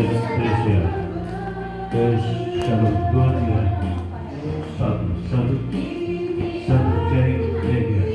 spesial. Tes 1, 2, 3. 1, 1. 1, cek, tiga.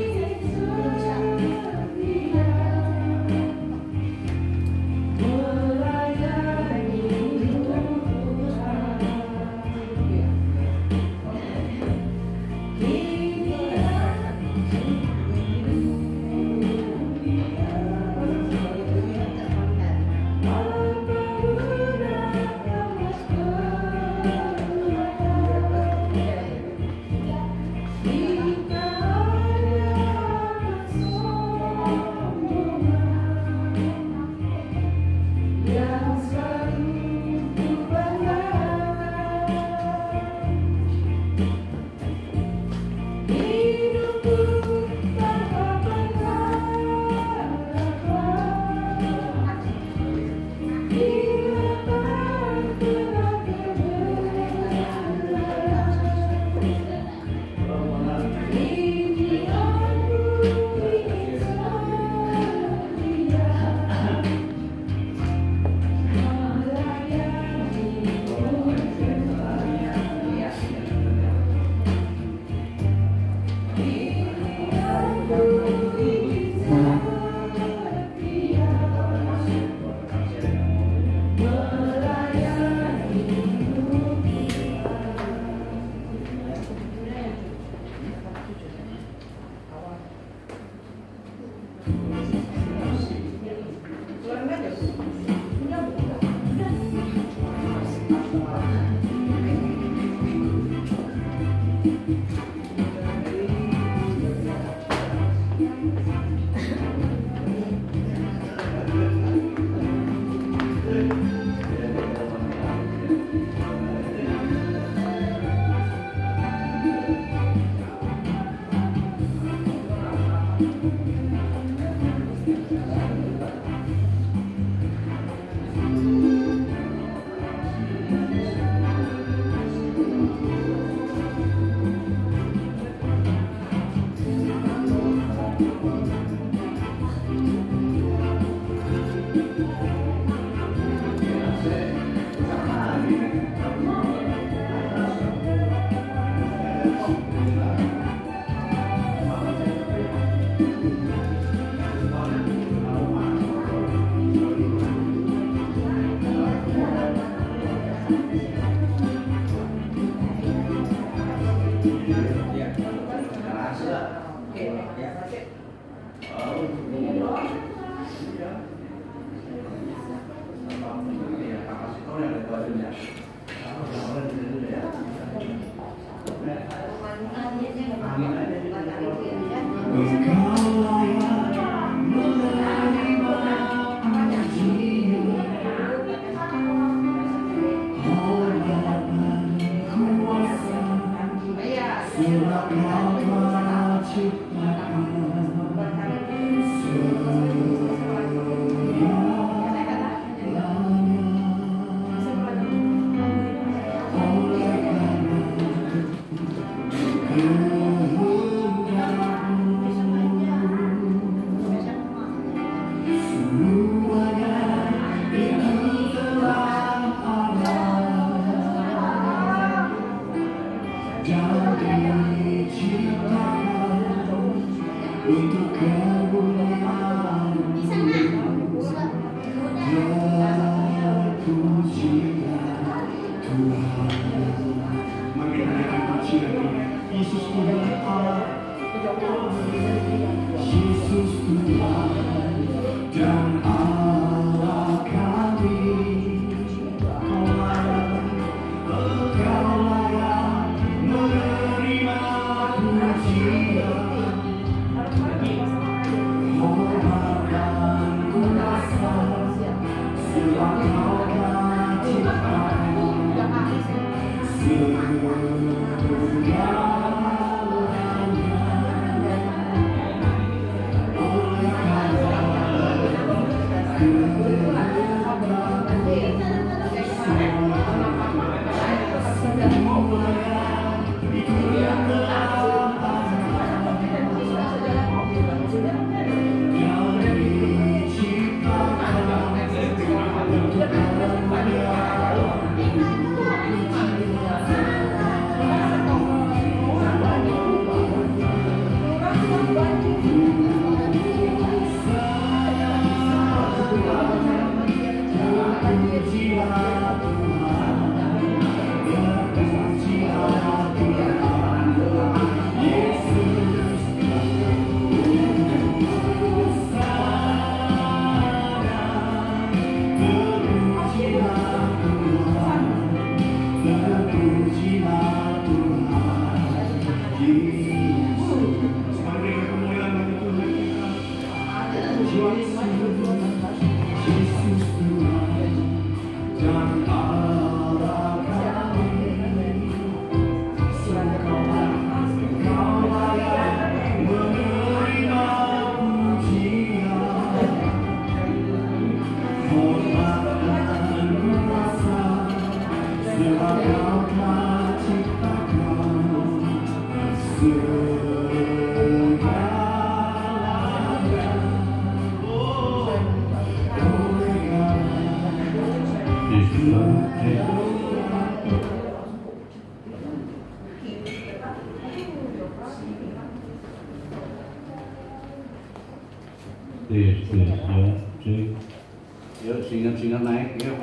Yuk, singan-singan naik, yuk.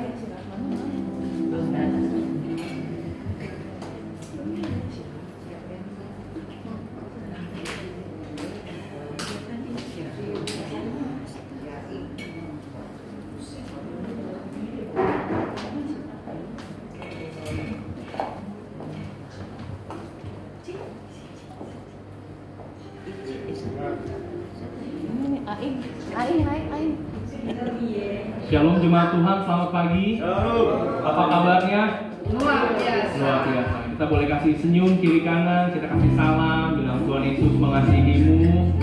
Shalom jemaat Tuhan, selamat pagi. Apa kabarnya? Luar biasa. Luar biasa. Kita boleh kasih senyum kiri kanan, kita kasih salam, bilang Tuhan Yesus mengasihimu.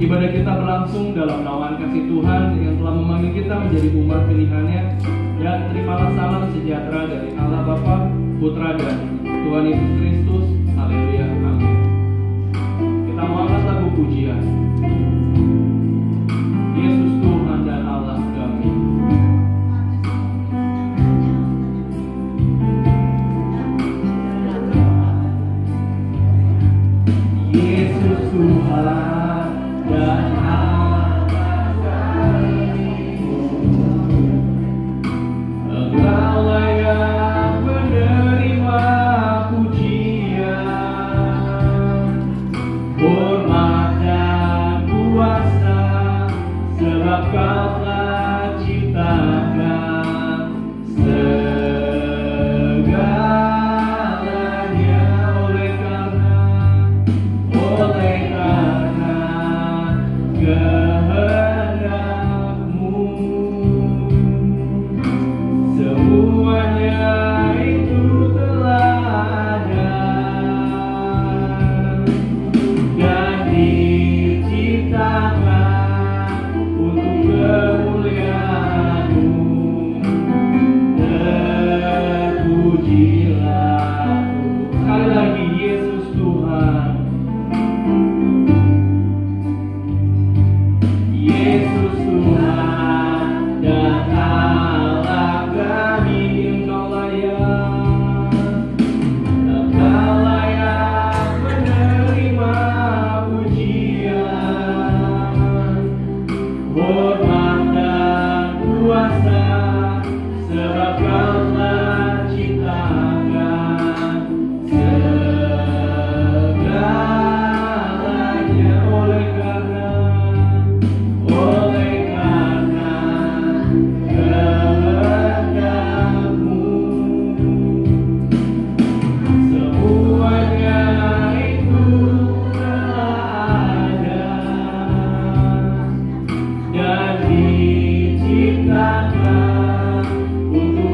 Ibadah kita berlangsung dalam naungan kasih Tuhan yang telah memanggil kita menjadi umat pilihannya. Dan terimalah salam sejahtera dari Allah Bapa, Putra dan Tuhan Yesus Kristus. Haleluya, amin. Kita mau angkat lagu pujian. Yesus Tuhan dan Allah kami. Yesus Tuhan dan Allah kami. Engkaulah yang menerima pujian, hormat dan kuasa, sebab Kau telah ciptakan segalanya oleh karena kehendak-Mu. Semuanya itu telah ada dan diciptakan untuk kemuliaan-Mu. Terpujilah sekali lagi Yesus Tuhan. Yesus Tuhan dan Allah kami. Engkaulah yang menerima pujian, hormat dan kuasa, sebab Kau telah ciptakan segalanya oleh karena kehendak-Mu. Semuanya itu telah ada dan diciptakan untuk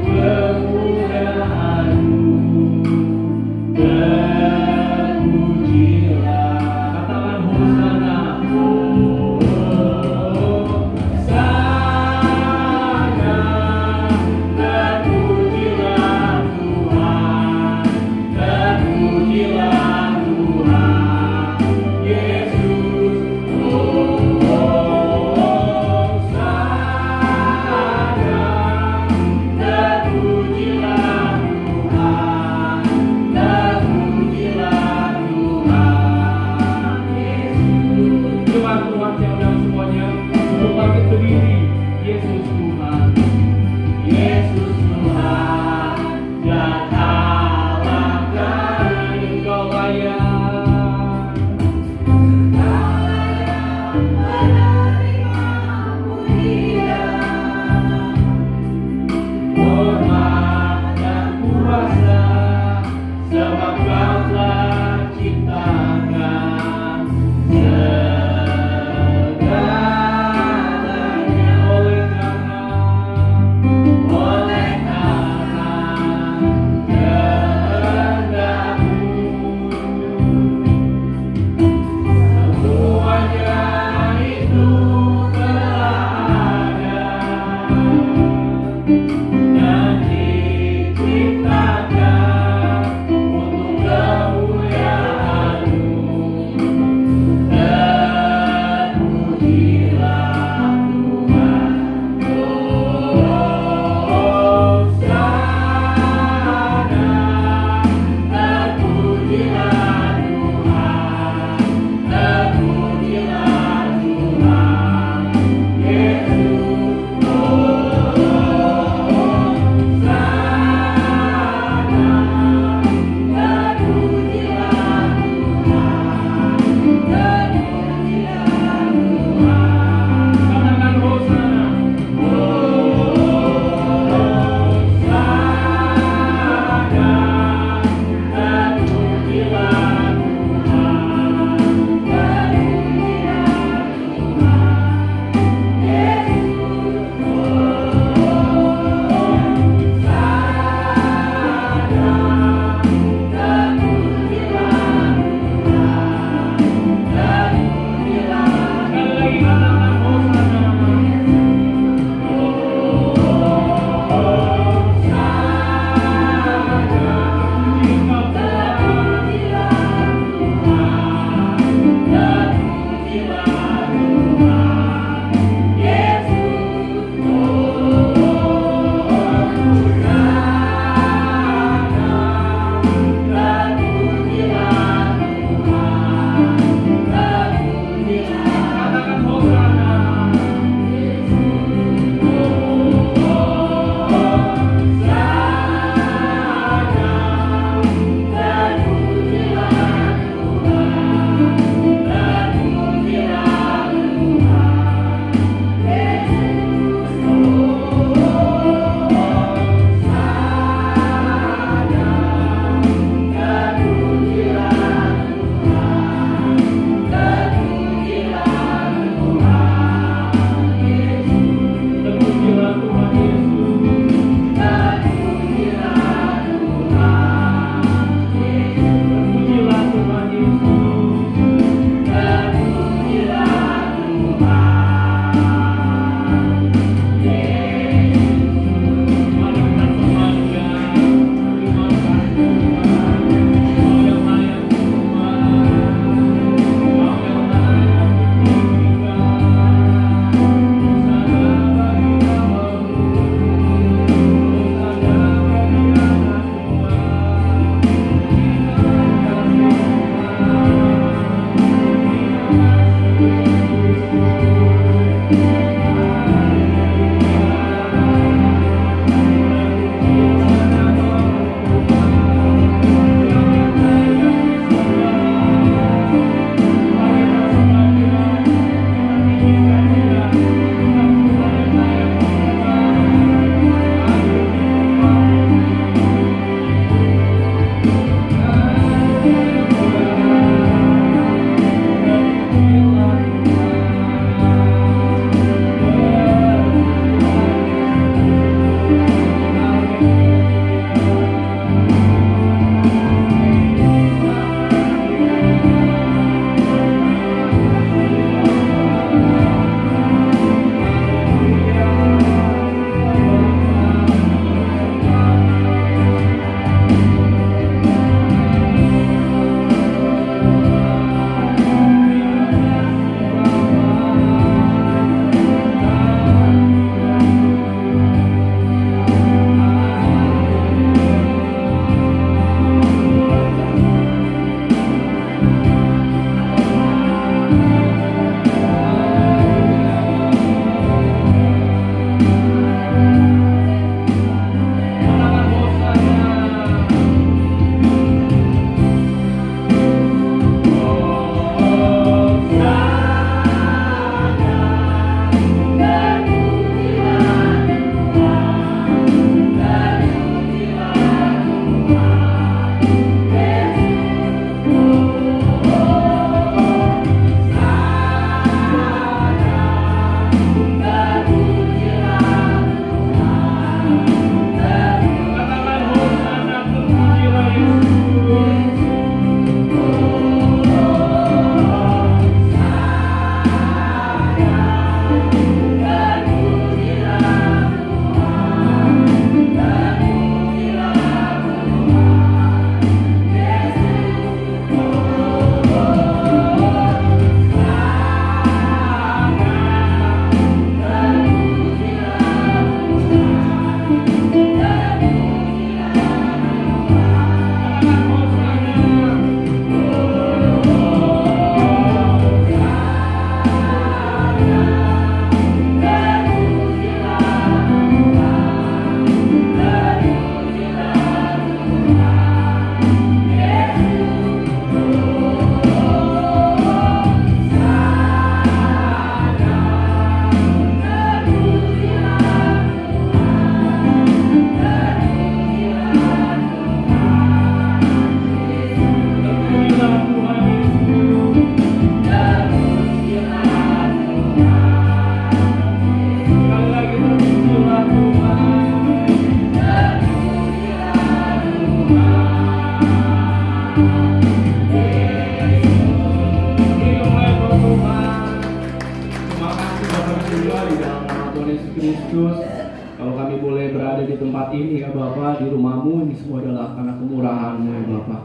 berada di tempat ini ya Bapa, di rumah-Mu, ini semua adalah karena kemurahan-Mu ya Bapa.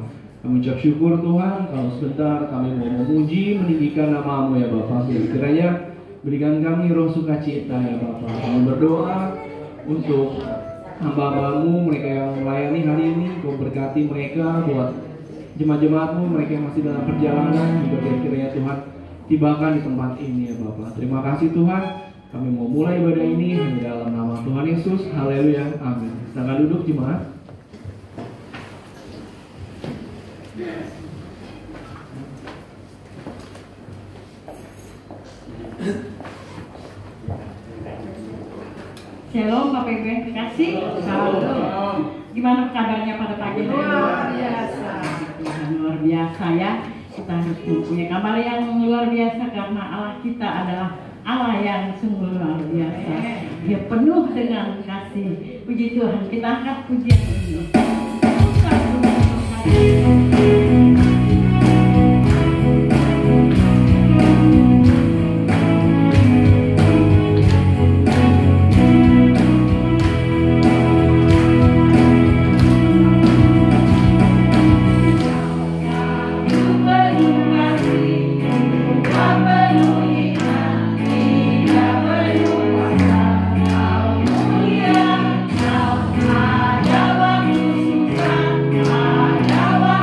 Kami ucap syukur Tuhan, kalau sebentar kami mau memuji, meninggikan nama-Mu ya Bapa. Kiranya berikan kami roh sukacita ya Bapa. Kami berdoa untuk hamba-hamba-Mu, mereka yang melayani hari ini, Kau berkati mereka, buat jemaat-jemaat-Mu, mereka yang masih dalam perjalanan, juga kiranya Tuhan tibakan di tempat ini ya Bapa. Terima kasih Tuhan. Kami mau mulai ibadah ini hanya dalam nama Tuhan Yesus. Haleluya. Amin. Silakan duduk jemaat. Shalom Bapak Ibu yang terkasih. Shalom. Gimana kabarnya pada pagi ini? Luar biasa. Tuhan luar biasa ya. Kita harus mempunyai kabar yang luar biasa karena Allah kita adalah Allah yang sungguh luar biasa. Dia penuh dengan kasih. Puji Tuhan, kita angkat pujian ini. Ada waktu susah, ada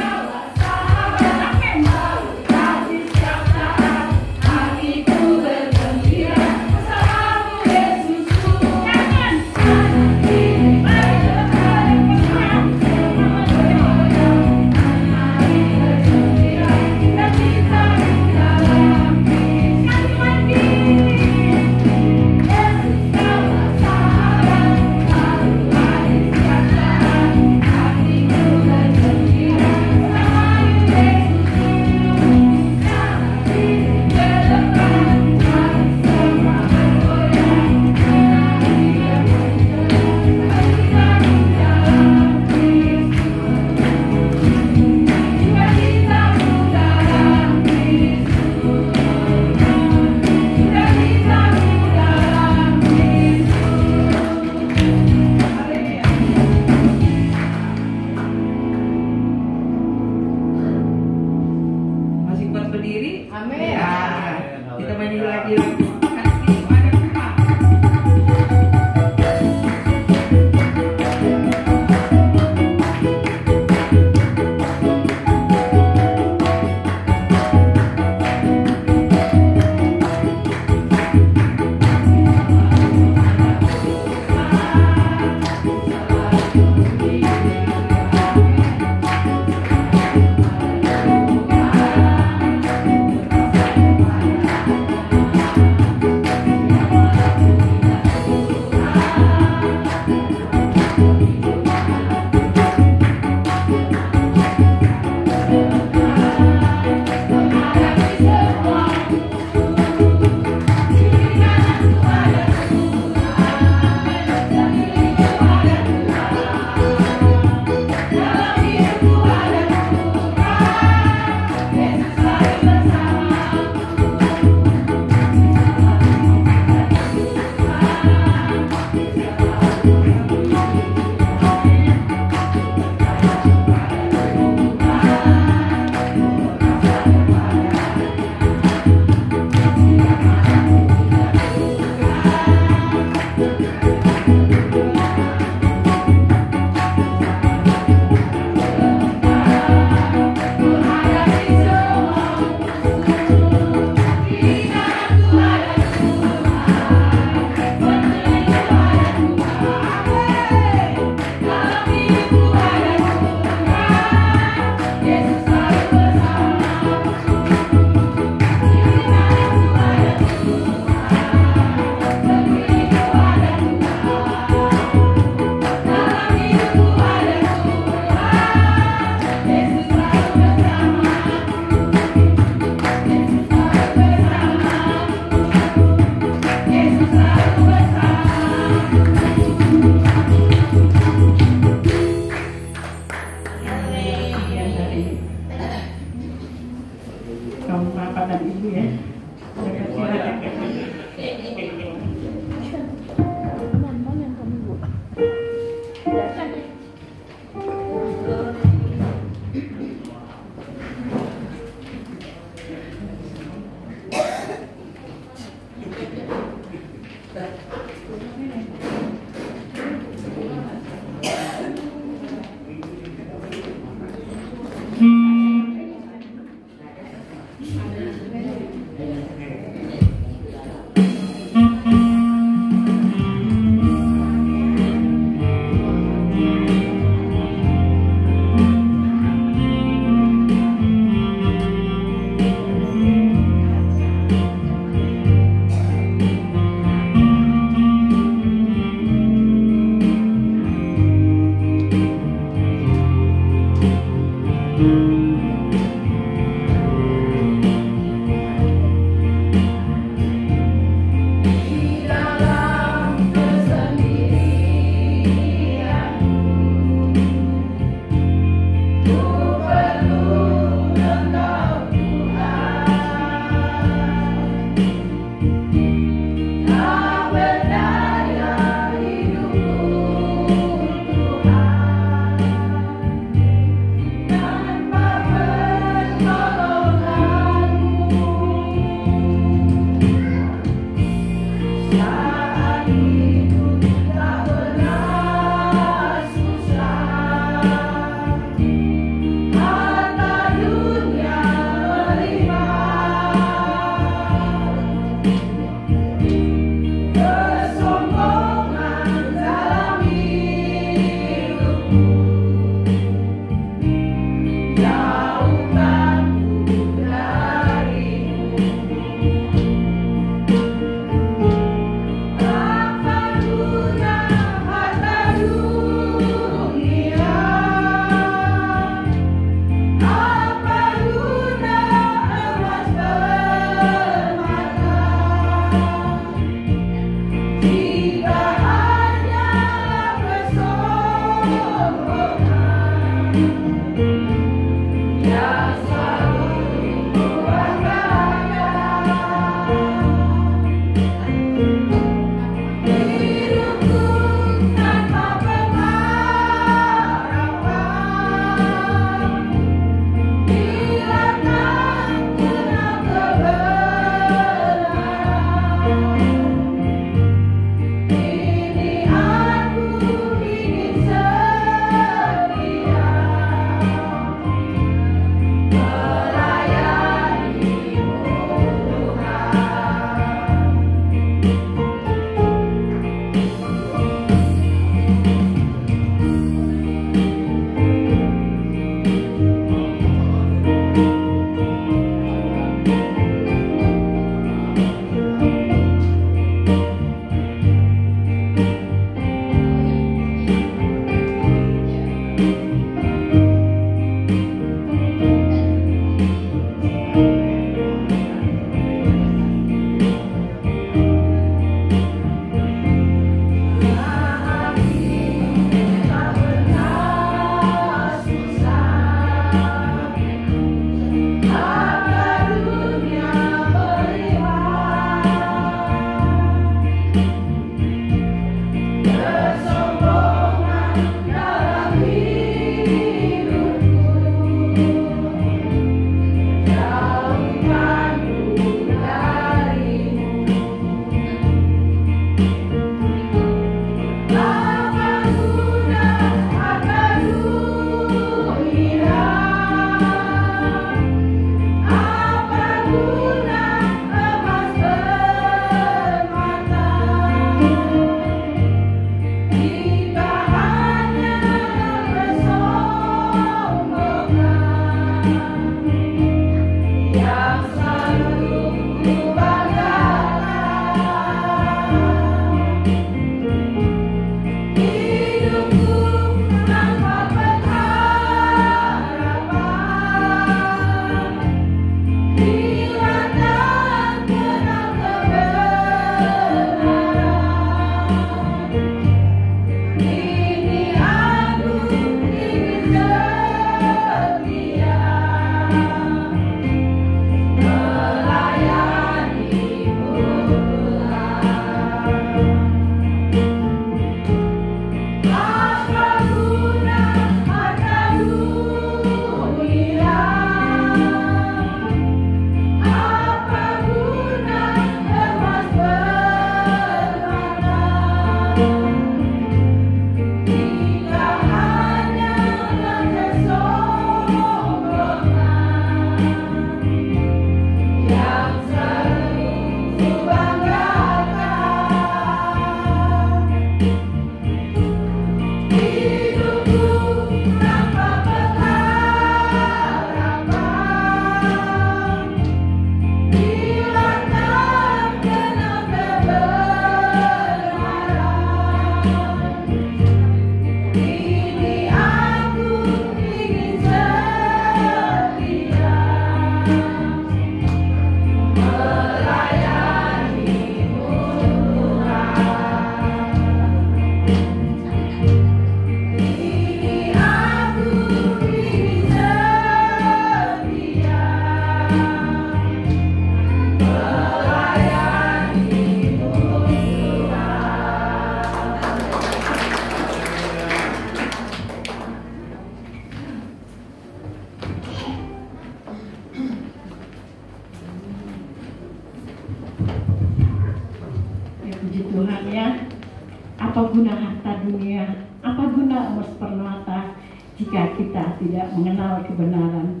dunia. Apa guna emas permata jika kita tidak mengenal kebenaran?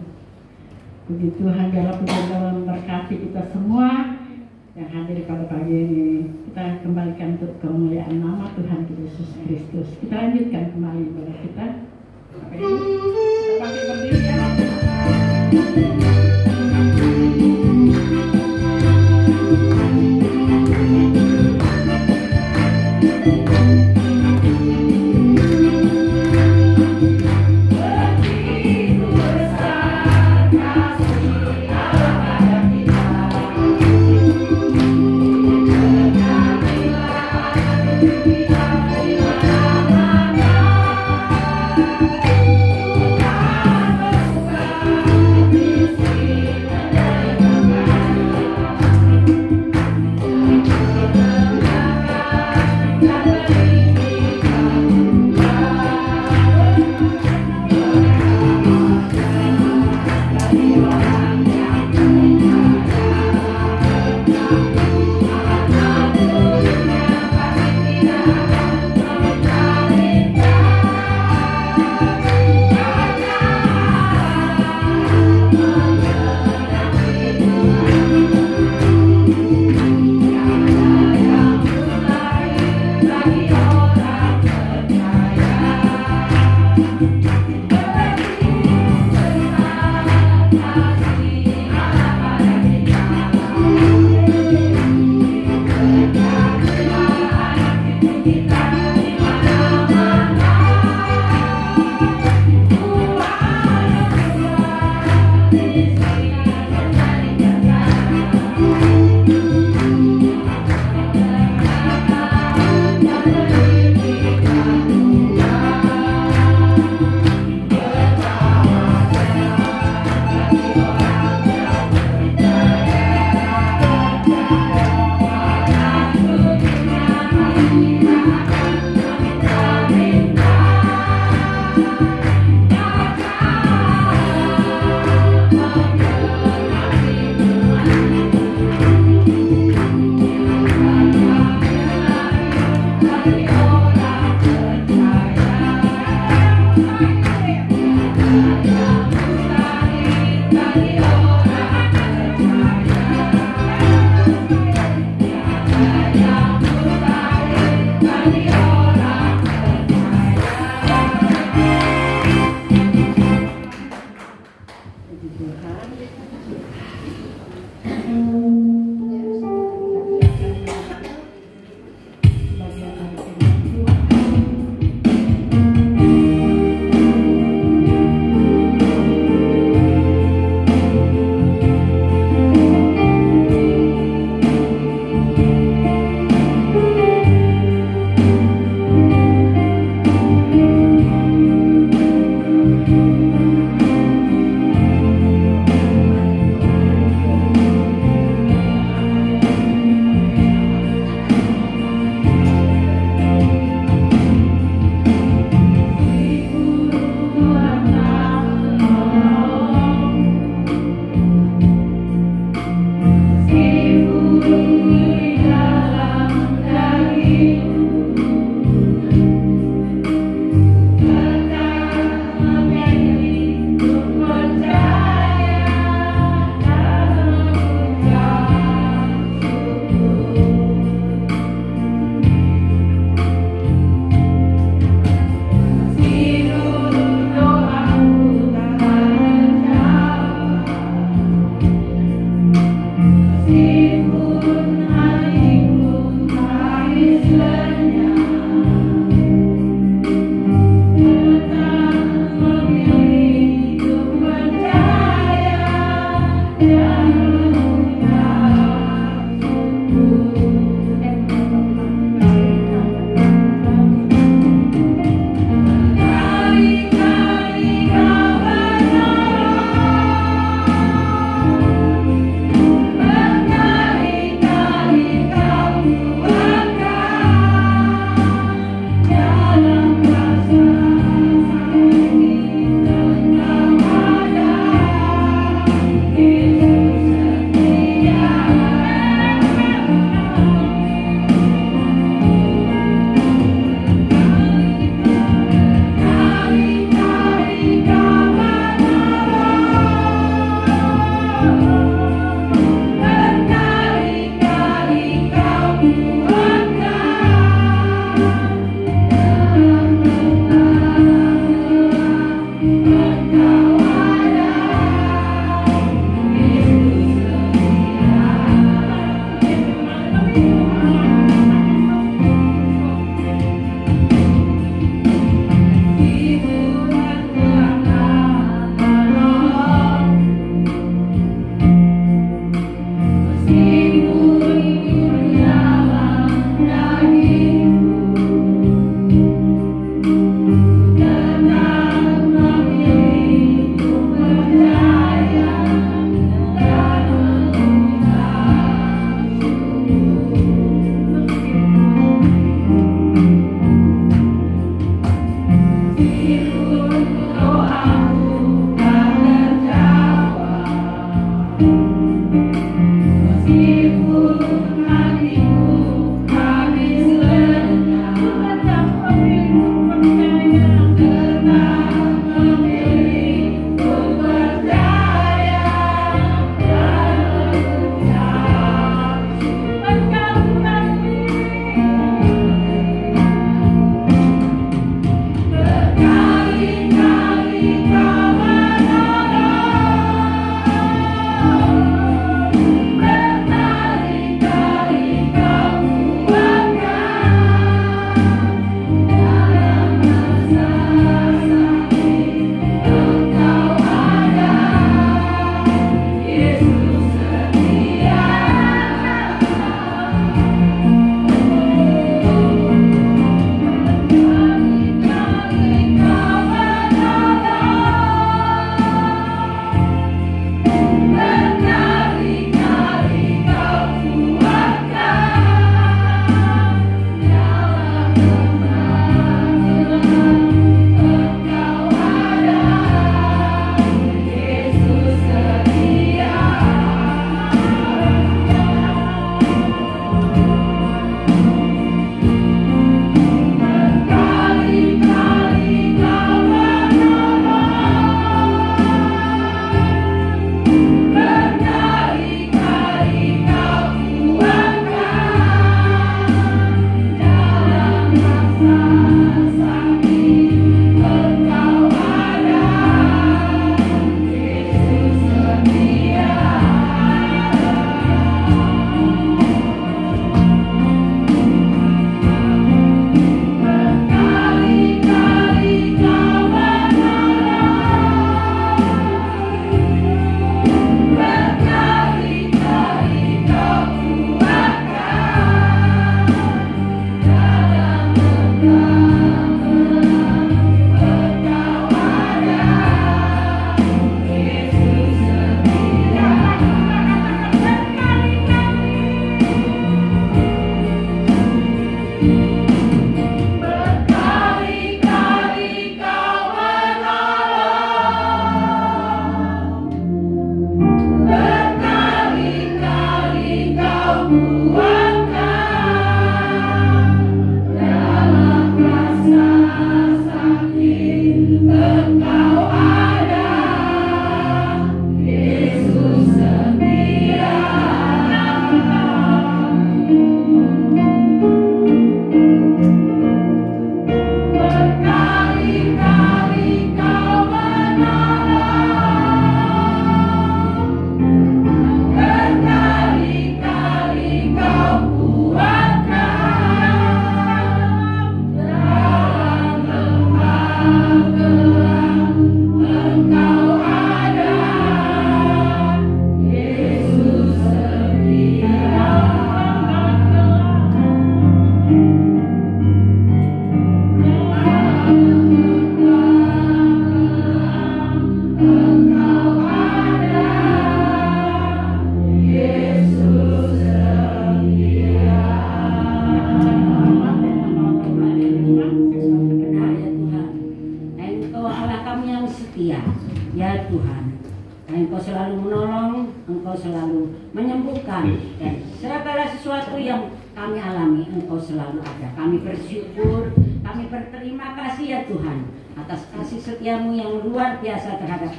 Puji Tuhan, dalam memberkati kita semua yang hadir pada pagi ini. Kita kembalikan untuk kemuliaan nama Tuhan Yesus Kristus. Kita lanjutkan kembali ibadah kita. Sampai dulu. Kita bangkit berdiri ya. Tuhan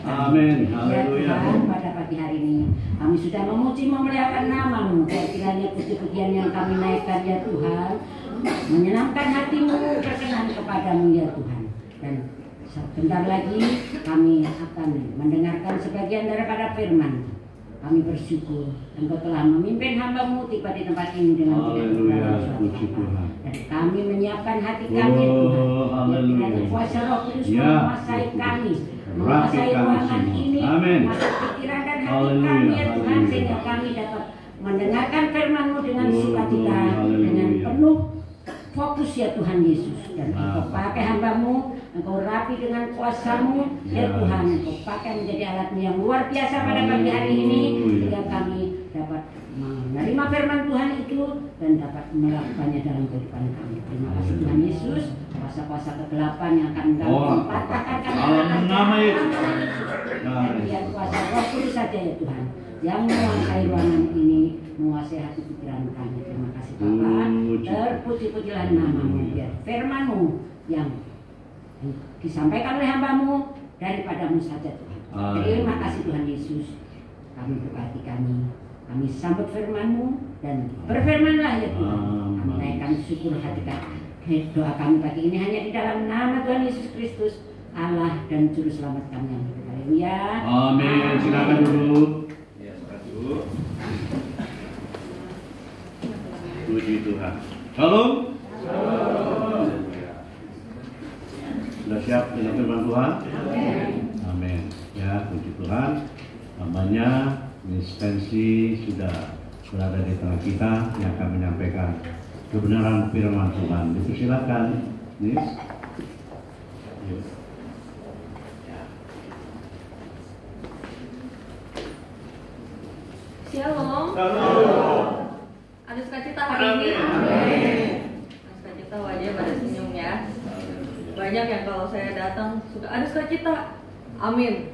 Amin. Ya Tuhan, pada pagi hari ini kami sudah memuji memuliakan nama-Mu. Kiranya puji-pujian yang kami naikkan ya Tuhan menyenangkan hati-Mu, berkenan kepadamu ya Tuhan. Dan sebentar lagi kami akan mendengarkan sebagian daripada firman. Kami bersyukur Engkau telah memimpin hamba-Mu tiba di tempat ini dengan Haleluya, puji Tuhan. Dan kami menyiapkan hati kami Tuhan. Kiranya kuasa Roh Kudus menguasai kami, menguasai ruangan ini, masuk pikiran dan hati kami ya Tuhan, sehingga kami dapat mendengarkan firman-Mu dengan sukacita, dengan penuh fokus ya Tuhan Yesus. Dan Engkau pakai hamba-Mu, Engkau rapi dengan kuasa-Mu ya Tuhan. Engkau pakai menjadi alat-Mu yang luar biasa pada pagi hari ini, sehingga kami dapat menerima firman Tuhan itu dan dapat melakukannya dalam kehidupan kami. Terima kasih Tuhan Yesus. Kuasa-kuasa kegelapan yang akan kami patahkan dalam nama Yesus. Biar kuasa Roh Kudus saja ya Tuhan yang menguasai ruangan ini, menguasai hati pikiran kami. Terima kasih Bapa. Terpuji-pujilah namamu, biar firman-Mu yang disampaikan oleh hamba-Mu daripadamu saja Tuhan. Terima kasih Tuhan Yesus. Kami berkati kami sambut firman-Mu dan berfirmanlah ya Tuhan. Kami naikkan syukur hati doa kami pagi ini hanya di dalam nama Tuhan Yesus Kristus, Allah dan Juru Selamat kami yang hidup. Haleluya. Amin. Silakan duduk. Ya, silakan duduk. Puji Tuhan. Shalom. Sudah siap dengan firman Tuhan? Amin. Ya, puji Tuhan. Namanya Miss Pensi sudah berada di tengah kita yang akan menyampaikan kebenaran firman Tuhan. Dipersilakan, Miss. Yuk. Shalom. Ada sukacita hari ini. Ada sukacita, wajah pada senyum ya. Banyak yang kalau saya datang suka ada sukacita. Amin.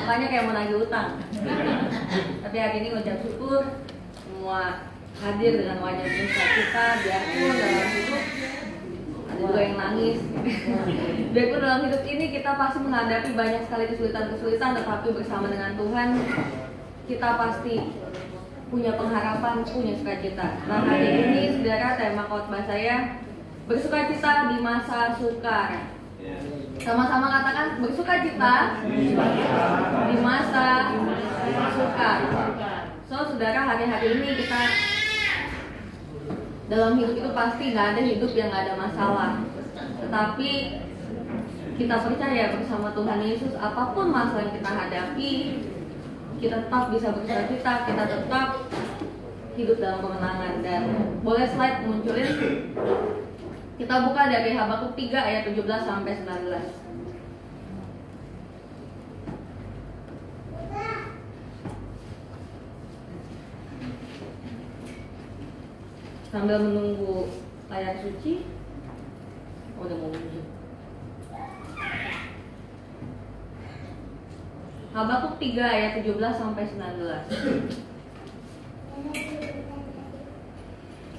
Banyak yang mau nagih utang. Tapi hari ini ucap syukur semua hadir dengan wajah penuh sukacita. Biarpun dalam hidup ada juga yang nangis. Biarpun dalam hidup ini kita pasti menghadapi banyak sekali kesulitan-kesulitan, tetapi bersama dengan Tuhan kita pasti punya pengharapan, punya sukacita. Nah hari ini saudara, tema khotbah saya bersukacita di masa sukar. Sama-sama katakan bersukacita di masa sukar. So saudara, hari-hari ini kita dalam hidup itu pasti nggak ada hidup yang nggak ada masalah. Tetapi kita percaya bersama Tuhan Yesus, apapun masalah yang kita hadapi, kita tetap bisa bersukacita, kita tetap hidup dalam kemenangan. Dan boleh slide munculin. Kita buka dari Habakuk 3 ayat 17 sampai 19. Sambil menunggu layar suci, udah mau muncul. Habakuk 3 ayat 17 sampai 19.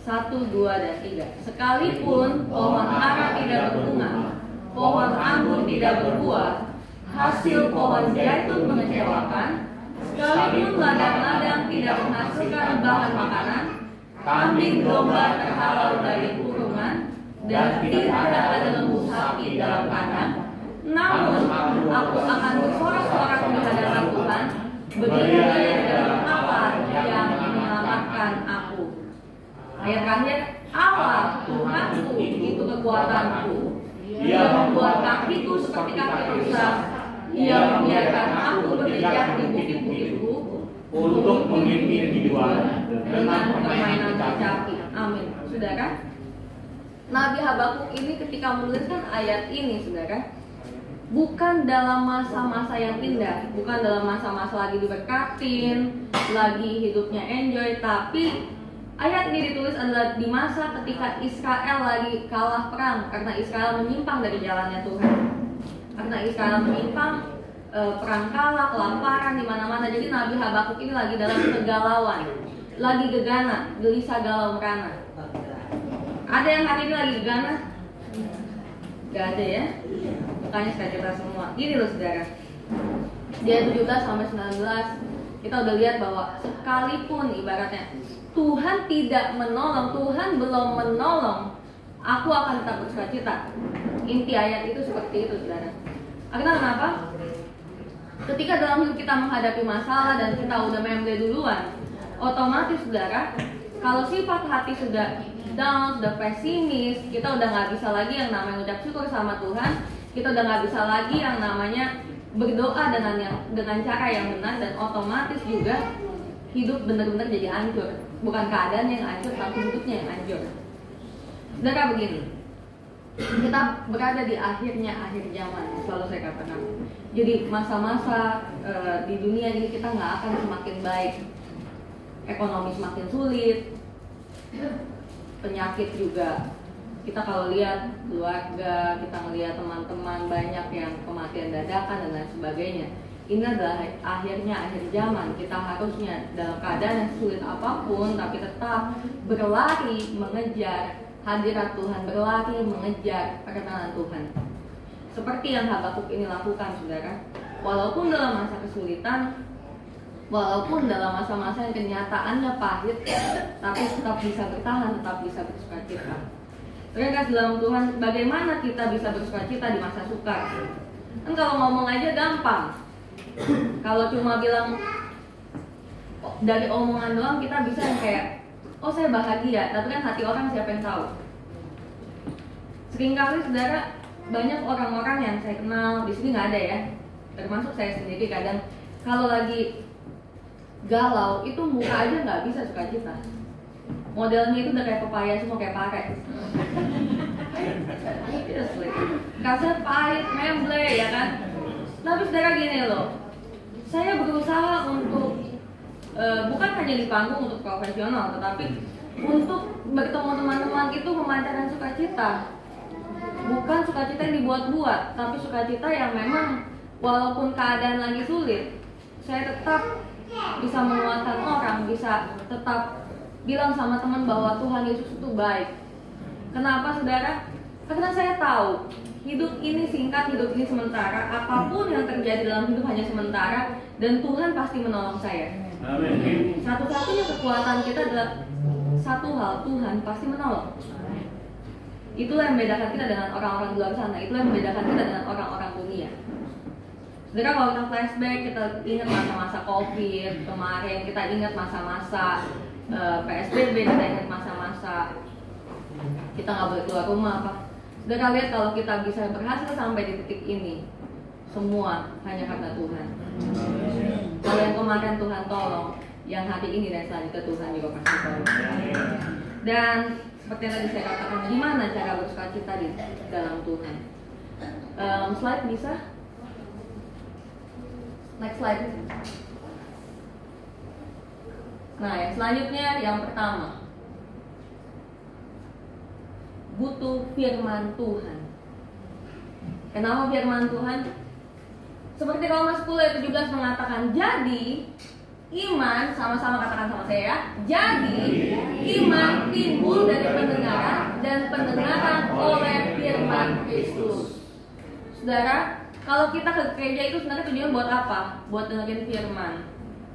1, 2, dan 3. Sekalipun pohon ara tidak berbunga, pohon anggur tidak berbuah, hasil pohon zaitun mengecewakan, sekalipun ladang-ladang tidak menghasilkan bahan makanan, kambing domba terhalau dari kurungan, dan tidak ada lembu sapi dalam kandang, namun aku akan bersorak-sorak di hadapan Tuhan, berdiri di dalam Allah yang menyelamatkan aku. Ayat terakhir, Allah Tuhanku itu kekuatanku. Ia membuat kakiku seperti kaki rusa. Ia membiarkan aku berpijak di bukit-bukitku untuk memimpin hidupan dengan permainan kecapi. Amin. Saudara, Nabi Habakuk ini ketika menuliskan ayat ini, saudara, bukan dalam masa-masa yang indah, bukan dalam masa-masa lagi diberkatin, lagi hidupnya enjoy, tapi ayat ini ditulis adalah di masa ketika Israel lagi kalah perang karena Israel menyimpang dari jalannya Tuhan. Karena Israel menyimpang, perang kalah, kelaparan di mana-mana. Jadi Nabi Habakuk ini lagi dalam kegalauan, lagi gegana, gelisah galau merana. Ada yang hari ini lagi gegana? Gak ada ya? Makanya kita semua. Gini loh saudara. Di ayat 17 sampai 19 kita udah lihat bahwa sekalipun ibaratnya Tuhan tidak menolong, Tuhan belum menolong, aku akan tetap bersukacita. Inti ayat itu seperti itu, saudara. Karena kenapa? Ketika dalam hidup kita menghadapi masalah dan kita udah memble duluan, otomatis, saudara, kalau sifat hati sudah down, sudah pesimis, kita udah nggak bisa lagi yang namanya ucap syukur sama Tuhan. Kita udah nggak bisa lagi yang namanya berdoa dengan cara yang benar, dan otomatis juga hidup benar-benar jadi hancur. Bukan keadaan yang hancur, tapi hidupnya yang hancur. Saudara, begini, kita Kita berada di akhir zaman, selalu saya katakan. Jadi masa-masa di dunia ini kita nggak akan semakin baik. Ekonomi semakin sulit, penyakit juga. Kita kalau lihat keluarga, kita melihat teman-teman banyak yang kematian dadakan dan lain sebagainya. Ini adalah akhir zaman. Kita harusnya dalam keadaan yang sulit apapun, tapi tetap berlari mengejar hadirat Tuhan, berlari mengejar perkenanan Tuhan. Seperti yang Habakuk ini lakukan, saudara. Walaupun dalam masa kesulitan, walaupun dalam masa-masa yang kenyataannya pahit, tapi tetap bisa bertahan, tetap bisa bersukacita. Saudara dalam Tuhan, bagaimana kita bisa bersukacita di masa sukar? Kan kalau ngomong aja gampang. Kalau cuma bilang dari omongan doang kita bisa yang kayak, oh saya bahagia, tapi kan hati orang siapa yang tahu. Seringkali saudara, banyak orang-orang yang saya kenal, di sini nggak ada ya, termasuk saya sendiri, kadang kalau lagi galau itu muka aja nggak bisa sukacita. Modelnya itu udah kayak pepaya semua, kayak pakai. Kasar, pahit, memble ya kan. Tapi saudara gini loh, saya berusaha untuk bukan hanya di panggung untuk profesional, tetapi untuk bertemu teman-teman itu memancarkan sukacita. Bukan sukacita yang dibuat-buat, tapi sukacita yang memang walaupun keadaan lagi sulit, saya tetap bisa menguatkan orang, bisa tetap bilang sama teman bahwa Tuhan Yesus itu baik. Kenapa saudara? Karena saya tahu hidup ini singkat, hidup ini sementara. Apapun yang terjadi dalam hidup hanya sementara, dan Tuhan pasti menolong saya. Amin. Satu-satunya kekuatan kita adalah satu hal, Tuhan pasti menolong. Itulah yang membedakan kita dengan orang-orang di luar sana. Itulah yang membedakan kita dengan orang-orang dunia. Saudara, kalau kita flashback, kita ingat masa-masa COVID kemarin, kita ingat masa-masa PSBB, kita ingat masa-masa kita nggak boleh keluar rumah apa. Saudara lihat kalau kita bisa berhasil sampai di titik ini, semua hanya karena Tuhan. Kalau yang kemarin Tuhan tolong, yang hari ini dan selanjutnya Tuhan juga pasti tolong. Dan seperti yang tadi saya katakan, gimana cara bersukacita di dalam Tuhan? Slide bisa? Next slide. Nah, yang selanjutnya yang pertama, butuh firman Tuhan. Kenapa firman Tuhan? Seperti Roma 10 ayat 17 mengatakan, jadi iman, sama-sama katakan sama saya ya. Jadi iman timbul dari pendengaran, dan pendengaran oleh firman Kristus. Saudara, kalau kita ke gereja itu sebenarnya tujuannya buat apa? Buat dengerin firman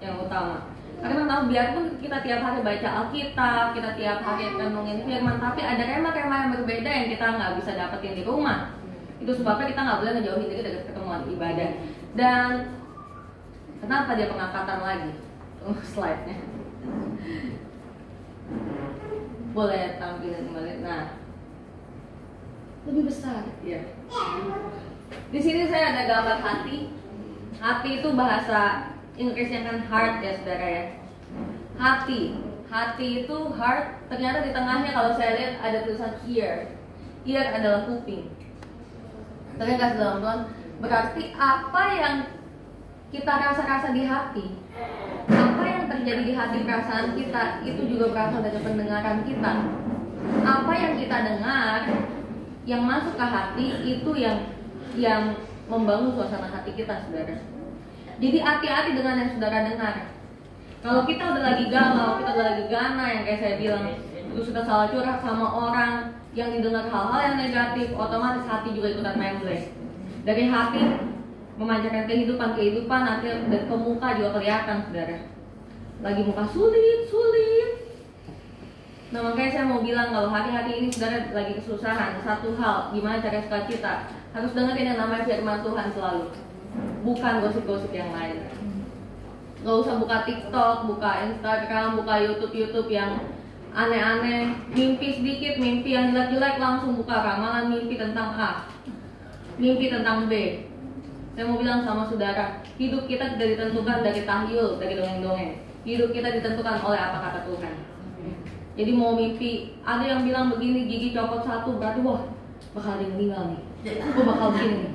yang utama. Karena tahu biarpun kita tiap hari baca Alkitab, kita tiap hari renungin firman, tapi ada kema-kema yang berbeda yang kita nggak bisa dapetin di rumah. Itu sebabnya kita nggak boleh ngejauhin diri dari pertemuan ibadah. Dan kenapa dia pengangkatan lagi? Slide-nya boleh tampilin kembali. Nah, lebih besar ya. Di sini saya ada gambar hati. Hati itu bahasa Inggrisnya kan heart ya saudara ya. Hati itu heart. Ternyata di tengahnya kalau saya lihat ada tulisan ear. Ear adalah kuping. Ternyata dalam Tuhan, berarti apa yang kita rasa-rasa di hati, apa yang terjadi di hati perasaan kita, itu juga berasal dari pendengaran kita. Apa yang kita dengar, yang masuk ke hati, itu yang membangun suasana hati kita, saudara. Jadi hati-hati dengan yang saudara dengar. Kalau kita udah lagi galau, kita udah lagi gana, yang kayak saya bilang, terus kita salah curhat sama orang yang didengar hal-hal yang negatif, otomatis hati juga ikutan memble. Dari hati memancarkan kehidupan, nanti dan ke muka juga kelihatan, saudara. Lagi muka sulit. Nah, makanya saya mau bilang kalau hari-hari ini saudara lagi kesusahan, satu hal, gimana cara sukacita, harus dengerin yang namanya firman Tuhan selalu. Bukan gosip-gosip yang lain. Gak usah buka TikTok, buka Instagram, buka YouTube yang aneh-aneh. Mimpi sedikit, mimpi yang jelek-jelek, langsung buka ramalan mimpi tentang A, mimpi tentang B. Saya mau bilang sama saudara, hidup kita tidak ditentukan dari tahyul, dari dongeng-dongeng. Hidup kita ditentukan oleh apa kata Tuhan. Jadi mau mimpi, ada yang bilang begini, gigi copot satu, berarti wah bakal ada yang meninggal nih, gue bakal begini nih.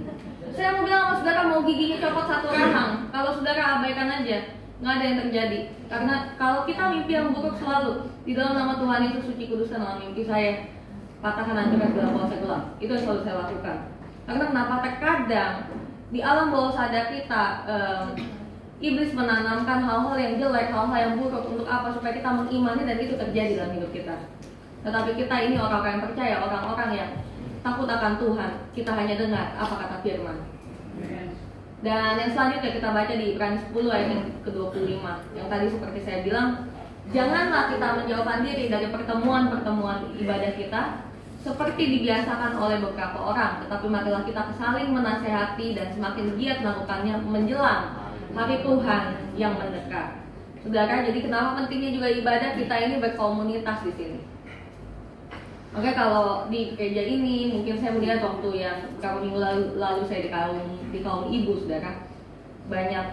Saya mau bilang sama saudara, mau giginya copot satu rahang, kalau saudara abaikan aja, nggak ada yang terjadi. Karena kalau kita mimpi yang buruk selalu, di dalam nama Tuhan Yesus suci kuduskan dalam mimpi saya, patahkan, hancurkan segala kuasa gelap. Itu yang selalu saya lakukan. Karena kenapa? Terkadang di alam bawah sadar kita, iblis menanamkan hal-hal yang jelek, hal-hal yang buruk. Untuk apa? Supaya kita mengimani dan itu terjadi dalam hidup kita. Tetapi kita ini orang-orang yang percaya, orang-orang yang takut akan Tuhan. Kita hanya dengar apa kata firman. Dan yang selanjutnya kita baca di Ibrani 10 ayat yang ke-25. Yang tadi seperti saya bilang, janganlah kita menjauhkan diri dari pertemuan-pertemuan ibadah kita seperti dibiasakan oleh beberapa orang, tetapi marilah kita saling menasehati dan semakin giat melakukannya menjelang hari Tuhan yang mendekat. Saudara, jadi kenapa pentingnya juga ibadah kita ini berkomunitas di sini? Oke, kalau di gereja ini mungkin saya melihat waktu yang beberapa minggu lalu saya di kaum ibu, saudara, banyak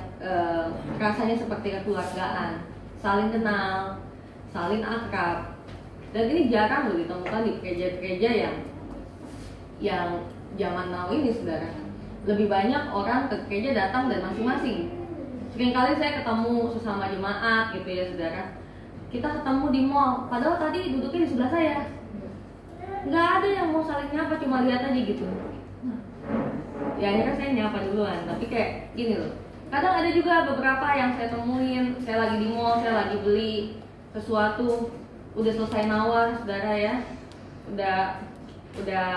rasanya seperti kekeluargaan, saling kenal, saling akrab. Dan ini jarang loh ditemukan di gereja-gereja yang zaman now ini, saudara. Lebih banyak orang ke gereja datang dan masing-masing. Seringkali saya ketemu sesama jemaat gitu ya, saudara. Kita ketemu di mall, padahal tadi duduknya di sebelah saya. Nggak ada yang mau saling nyapa, cuma lihat aja gitu. Ya akhirnya saya nyapa duluan, tapi kayak gini loh. Kadang ada juga beberapa yang saya temuin, saya lagi di mall, saya lagi beli sesuatu, udah selesai nawar, saudara ya, udah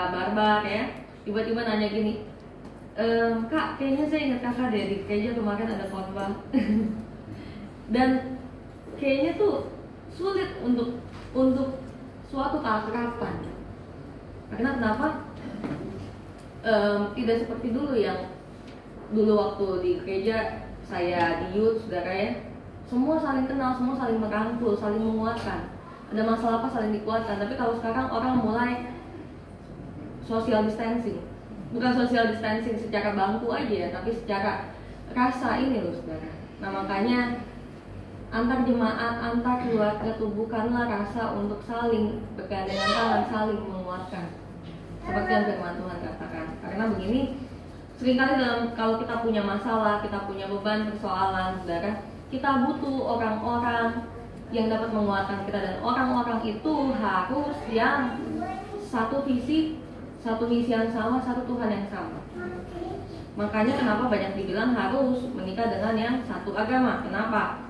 barbar ya, tiba-tiba nanya gini, Kak, kayaknya saya ingat kakak deh, di gereja kemarin ada khotbah. Dan kayaknya tuh sulit untuk suatu keakraban. Karena kenapa? Tidak seperti dulu yang dulu waktu di gereja saya di youth, saudara ya, semua saling kenal, semua saling merangkul, saling menguatkan. Ada masalah apa saling dikuatkan. Tapi kalau sekarang orang mulai social distancing. Bukan social distancing secara bangku aja ya, tapi secara rasa ini loh, saudara. Nah makanya antar jemaat, antar keluarga tubuhkanlah rasa untuk saling bergandengan tangan, saling menguatkan. Seperti yang firman Tuhan katakan. Karena begini, seringkali kalau kita punya masalah, kita punya beban, persoalan, saudara, kita butuh orang-orang yang dapat menguatkan kita, dan orang-orang itu harus yang satu visi, satu misi yang sama, satu Tuhan yang sama. Makanya kenapa banyak dibilang harus menikah dengan yang satu agama. Kenapa?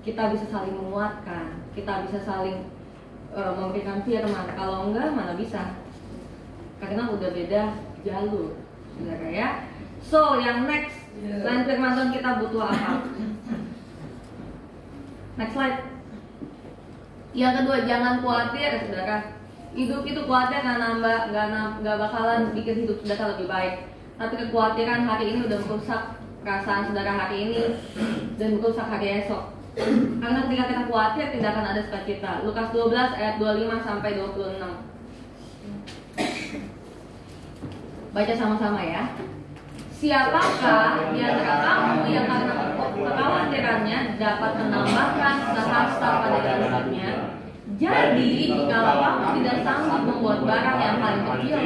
Kita bisa saling menguatkan, kita bisa saling memberikan firman. Kalau enggak, mana bisa? Karena udah beda jalur, saudara ya. So, yang next, selain firman Tuhan kita butuh apa? Next slide. Yang kedua, jangan khawatir, saudara. Hidup itu khawatir nggak bakalan bikin hidup saudara lebih baik. Tapi kekhawatiran hari ini udah merusak perasaan saudara hari ini dan merusak hari esok. Karena ketika kita khawatir, tidak akan ada sukacita. Lukas 12 ayat 25 sampai 26. Baca sama-sama ya. Siapakah di antara kamu yang karena kekhawatirannya dapat menambahkan sehasta pada hidupnya? Jadi, jikalau kamu tidak sanggup membuat barang yang paling kecil,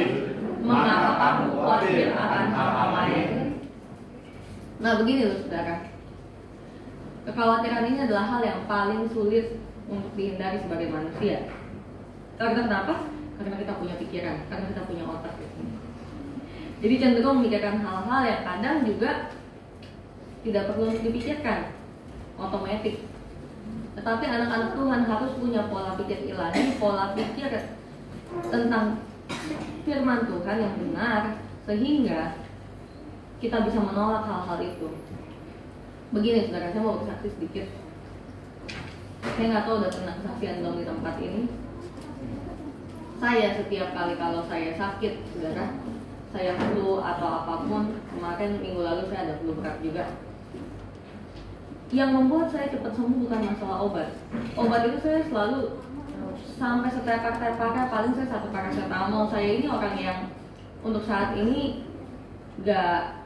mengapa kamu khawatir akan hal-hal lain? Nah, begini loh, saudara. Kekhawatiran ini adalah hal yang paling sulit untuk dihindari sebagai manusia. Karena kenapa? Karena kita punya pikiran, karena kita punya otak. Jadi cenderung memikirkan hal-hal yang kadang juga tidak perlu dipikirkan, otomatis. Tetapi anak-anak Tuhan harus punya pola pikir ilahi, pola pikir tentang firman Tuhan yang benar, sehingga kita bisa menolak hal-hal itu. Begini saudara, saya mau bersaksi sedikit. Saya nggak tahu udah pernah kesaksian dong di tempat ini. Saya setiap kali kalau saya sakit, saudara, saya flu atau apapun, kemarin minggu lalu saya ada flu berat juga. Yang membuat saya cepat sembuh bukan masalah obat. Obat itu saya selalu sampai setepar-teparnya, paling saya 1 paracetamol. Saya ini orang yang untuk saat ini nggak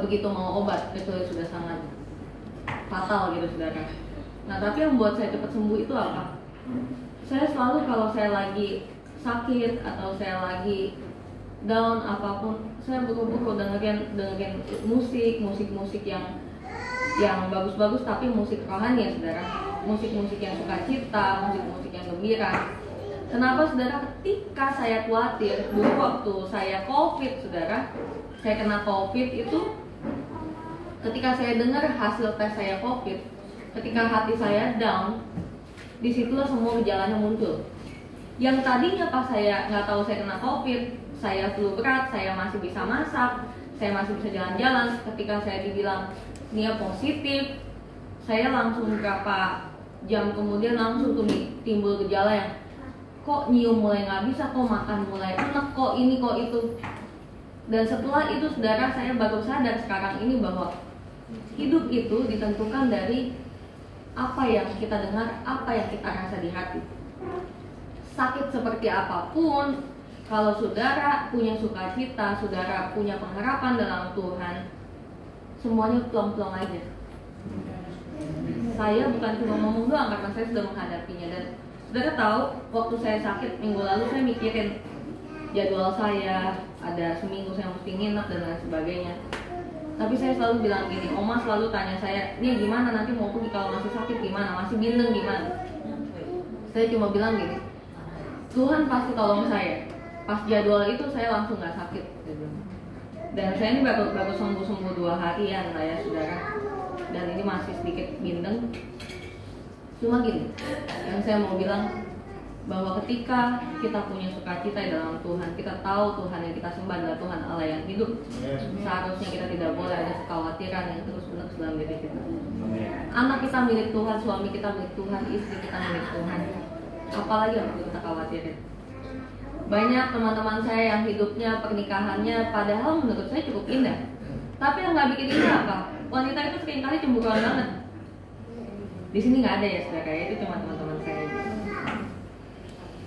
begitu mau obat, kecuali sudah sangat fatal gitu, saudara. Nah, tapi yang membuat saya cepat sembuh itu apa? Saya selalu kalau saya lagi sakit atau saya lagi down apapun, saya buru-buru dengerin musik yang bagus-bagus, tapi musik rohani ya saudara, musik-musik yang sukacita, musik-musik yang gembira. Kenapa saudara? Ketika saya khawatir dulu waktu saya COVID, saudara, saya kena COVID itu, ketika saya dengar hasil tes saya COVID, ketika hati saya down, disitulah semua gejalanya muncul. Yang tadinya pas saya nggak tahu saya kena COVID, saya flu berat, saya masih bisa masak, saya masih bisa jalan-jalan. Ketika saya dibilang Nia positif, saya langsung berapa jam kemudian langsung tuh timbul gejala yang kok nyium mulai nggak bisa, kok makan mulai enak, kok ini kok itu. Dan setelah itu saudara, saya baru sadar sekarang ini bahwa hidup itu ditentukan dari apa yang kita dengar, apa yang kita rasa di hati. Sakit seperti apapun, kalau saudara punya sukacita, saudara punya pengharapan dalam Tuhan, semuanya plong-plong aja. Saya bukan cuma ngomong doang karena saya sudah menghadapinya. Dan saudara tahu, waktu saya sakit minggu lalu, saya mikirin jadwal saya, ada seminggu saya mesti nginep dan lain sebagainya. Tapi saya selalu bilang gini, Oma selalu tanya saya, "Nih gimana nanti mau pergi kalau masih sakit gimana, masih bindeng gimana?" Saya cuma bilang gini, Tuhan pasti tolong saya. Pas jadwal itu saya langsung nggak sakit. Dan saya ini baru sembuh 2 harian lah ya saudara. Dan ini masih sedikit bindeng. Cuma gini, yang saya mau bilang bahwa ketika kita punya sukacita dalam Tuhan, kita tahu Tuhan yang kita sembah adalah Tuhan Allah yang hidup. Seharusnya kita tidak boleh ada kekhawatiran yang terus-menerus dalam diri kita. Anak kita milik Tuhan, suami kita milik Tuhan, istri kita milik Tuhan. Apalagi yang perlu kita khawatirin. Banyak teman-teman saya yang hidupnya, pernikahannya padahal menurut saya cukup indah, tapi yang nggak bikin indah apa? Wanita itu seringkali cemburuan banget. Di sini nggak ada ya saudara, itu cuma teman-teman saya aja.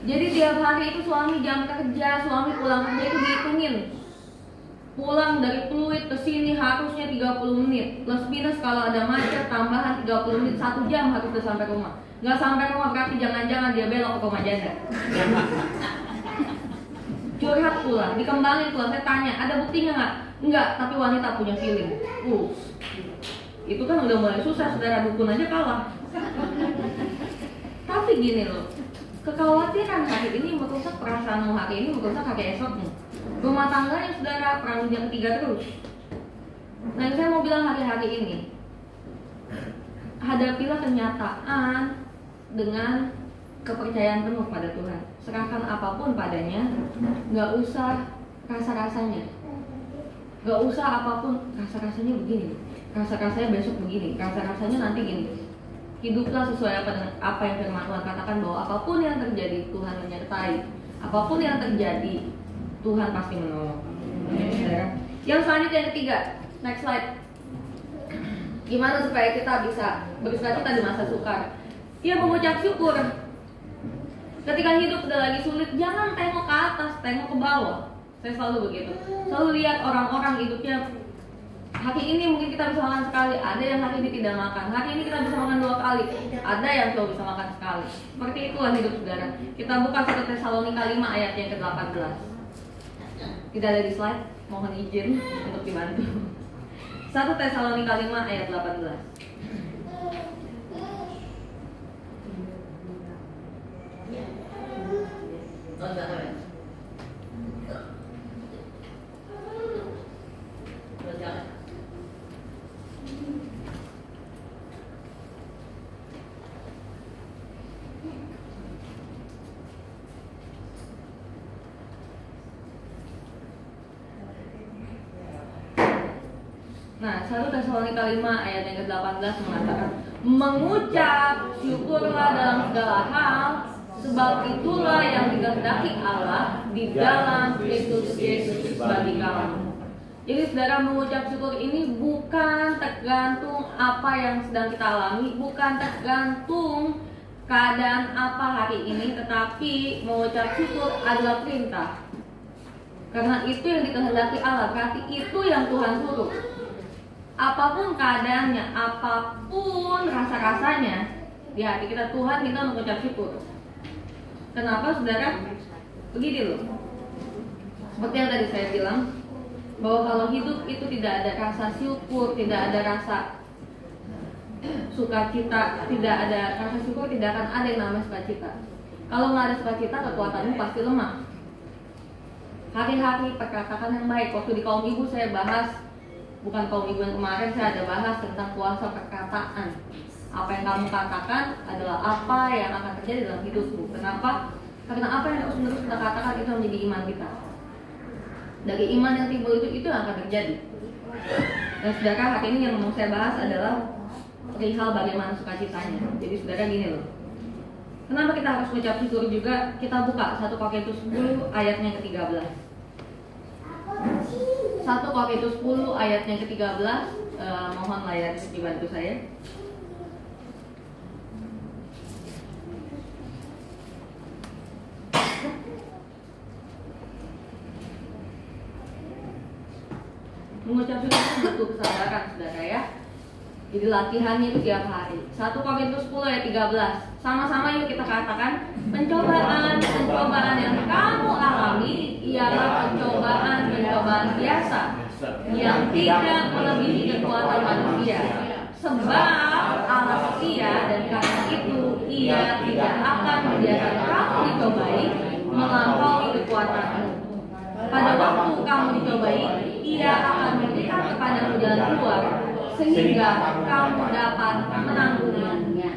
Jadi tiap hari itu suami jam kerja, suami pulang kerja itu dihitungin. Pulang dari Pluit ke sini harusnya 30 menit. Plus minus kalau ada macet tambahan 30 menit, 1 jam harus udah sampai rumah. Nggak sampai rumah berarti jangan-jangan dia belok ke rumah janda. Curhat pula, dikembangin pula. Saya tanya, ada buktinya nggak? Enggak, tapi wanita punya feeling. Itu kan udah mulai susah, saudara, dukun aja kalah. Tapi gini loh, kekhawatiran hari ini merusak perasaanmu hari ini, merusak hari esokmu. Rumah tangganya saudara, perang dunia ketiga terus. Nah yang saya mau bilang hari-hari ini, hadapilah kenyataan dengan kepercayaan penuh pada Tuhan. Serahkan apapun padanya, nggak usah rasa-rasanya, nggak usah apapun rasa-rasanya begini, rasa-rasanya besok begini, rasa-rasanya nanti gini. Hiduplah sesuai apa yang firman Tuhan katakan, bahwa apapun yang terjadi Tuhan menyertai, apapun yang terjadi Tuhan pasti menolong. Yang selanjutnya yang ketiga, next slide. Gimana supaya kita bisa bersukacita di masa sukar? Ya mengucap syukur. Ketika hidup udah lagi sulit, jangan tengok ke atas, tengok ke bawah. Saya selalu begitu. Selalu lihat orang-orang hidupnya. Hari ini mungkin kita bisa makan sekali, ada yang hari ini tidak makan. Hari ini kita bisa makan 2 kali, ada yang cuma bisa makan sekali. Seperti itulah hidup saudara. Kita buka 1 Tesalonika 5 ayat yang ke-18. Tidak ada di slide, mohon izin untuk dibantu. 1 Tesalonika 5 ayat 18. Nah, 1 Tesalonika 5 ayat yang ke-18 mengatakan, mengucap syukurlah dalam segala hal, sebab itulah yang dikehendaki Allah di dalam Kristus Yesus bagi kamu. Jadi saudara, mengucap syukur ini bukan tergantung apa yang sedang kita alami, bukan tergantung keadaan apa hari ini, tetapi mengucap syukur adalah perintah. Karena itu yang dikehendaki Allah, berarti itu yang Tuhan suruh. Apapun keadaannya, apapun rasa-rasanya di hati kita, Tuhan minta mengucap syukur. Kenapa saudara? Begini loh, seperti yang tadi saya bilang, bahwa kalau hidup itu tidak ada rasa syukur, tidak ada rasa sukacita, tidak ada rasa syukur, tidak akan ada yang namanya sukacita. Kalau nggak ada sukacita, kekuatanmu pasti lemah. Hari-hari perkatakan yang baik. Waktu di kaum ibu saya bahas, bukan kaum ibu yang kemarin, saya ada bahas tentang kuasa perkataan. Apa yang kamu katakan adalah apa yang akan terjadi dalam hidupmu. Kenapa? Karena apa yang terus-menerus kita katakan itu menjadi iman kita. Dari iman yang timbul itu yang akan terjadi. Dan saudara, hari ini yang mau saya bahas adalah perihal bagaimana sukacitanya. Jadi saudara, gini loh, kenapa kita harus mengucap syukur juga? Kita buka 1 Korintus 10 ayatnya ke-13. 1 Korintus 10 ayatnya ke-13. Mohon layar dibantu saya. Mengucap syukur itu butuh kesabaran, saudara ya. Jadi latihannya itu tiap hari. 1 Korintus 10 ayat 13. Sama-sama yuk kita katakan, pencobaan yang kamu alami ialah pencobaan biasa yang tidak melebihi kekuatan manusia. Sebab Allah setia dan karena itu Ia tidak akan membiarkan kamu dicobai melampaui kekuatanmu. Pada waktu kamu dicobai, Ia akan memberikan kepadamu jalan keluar sehingga kamu dapat menanggungnya.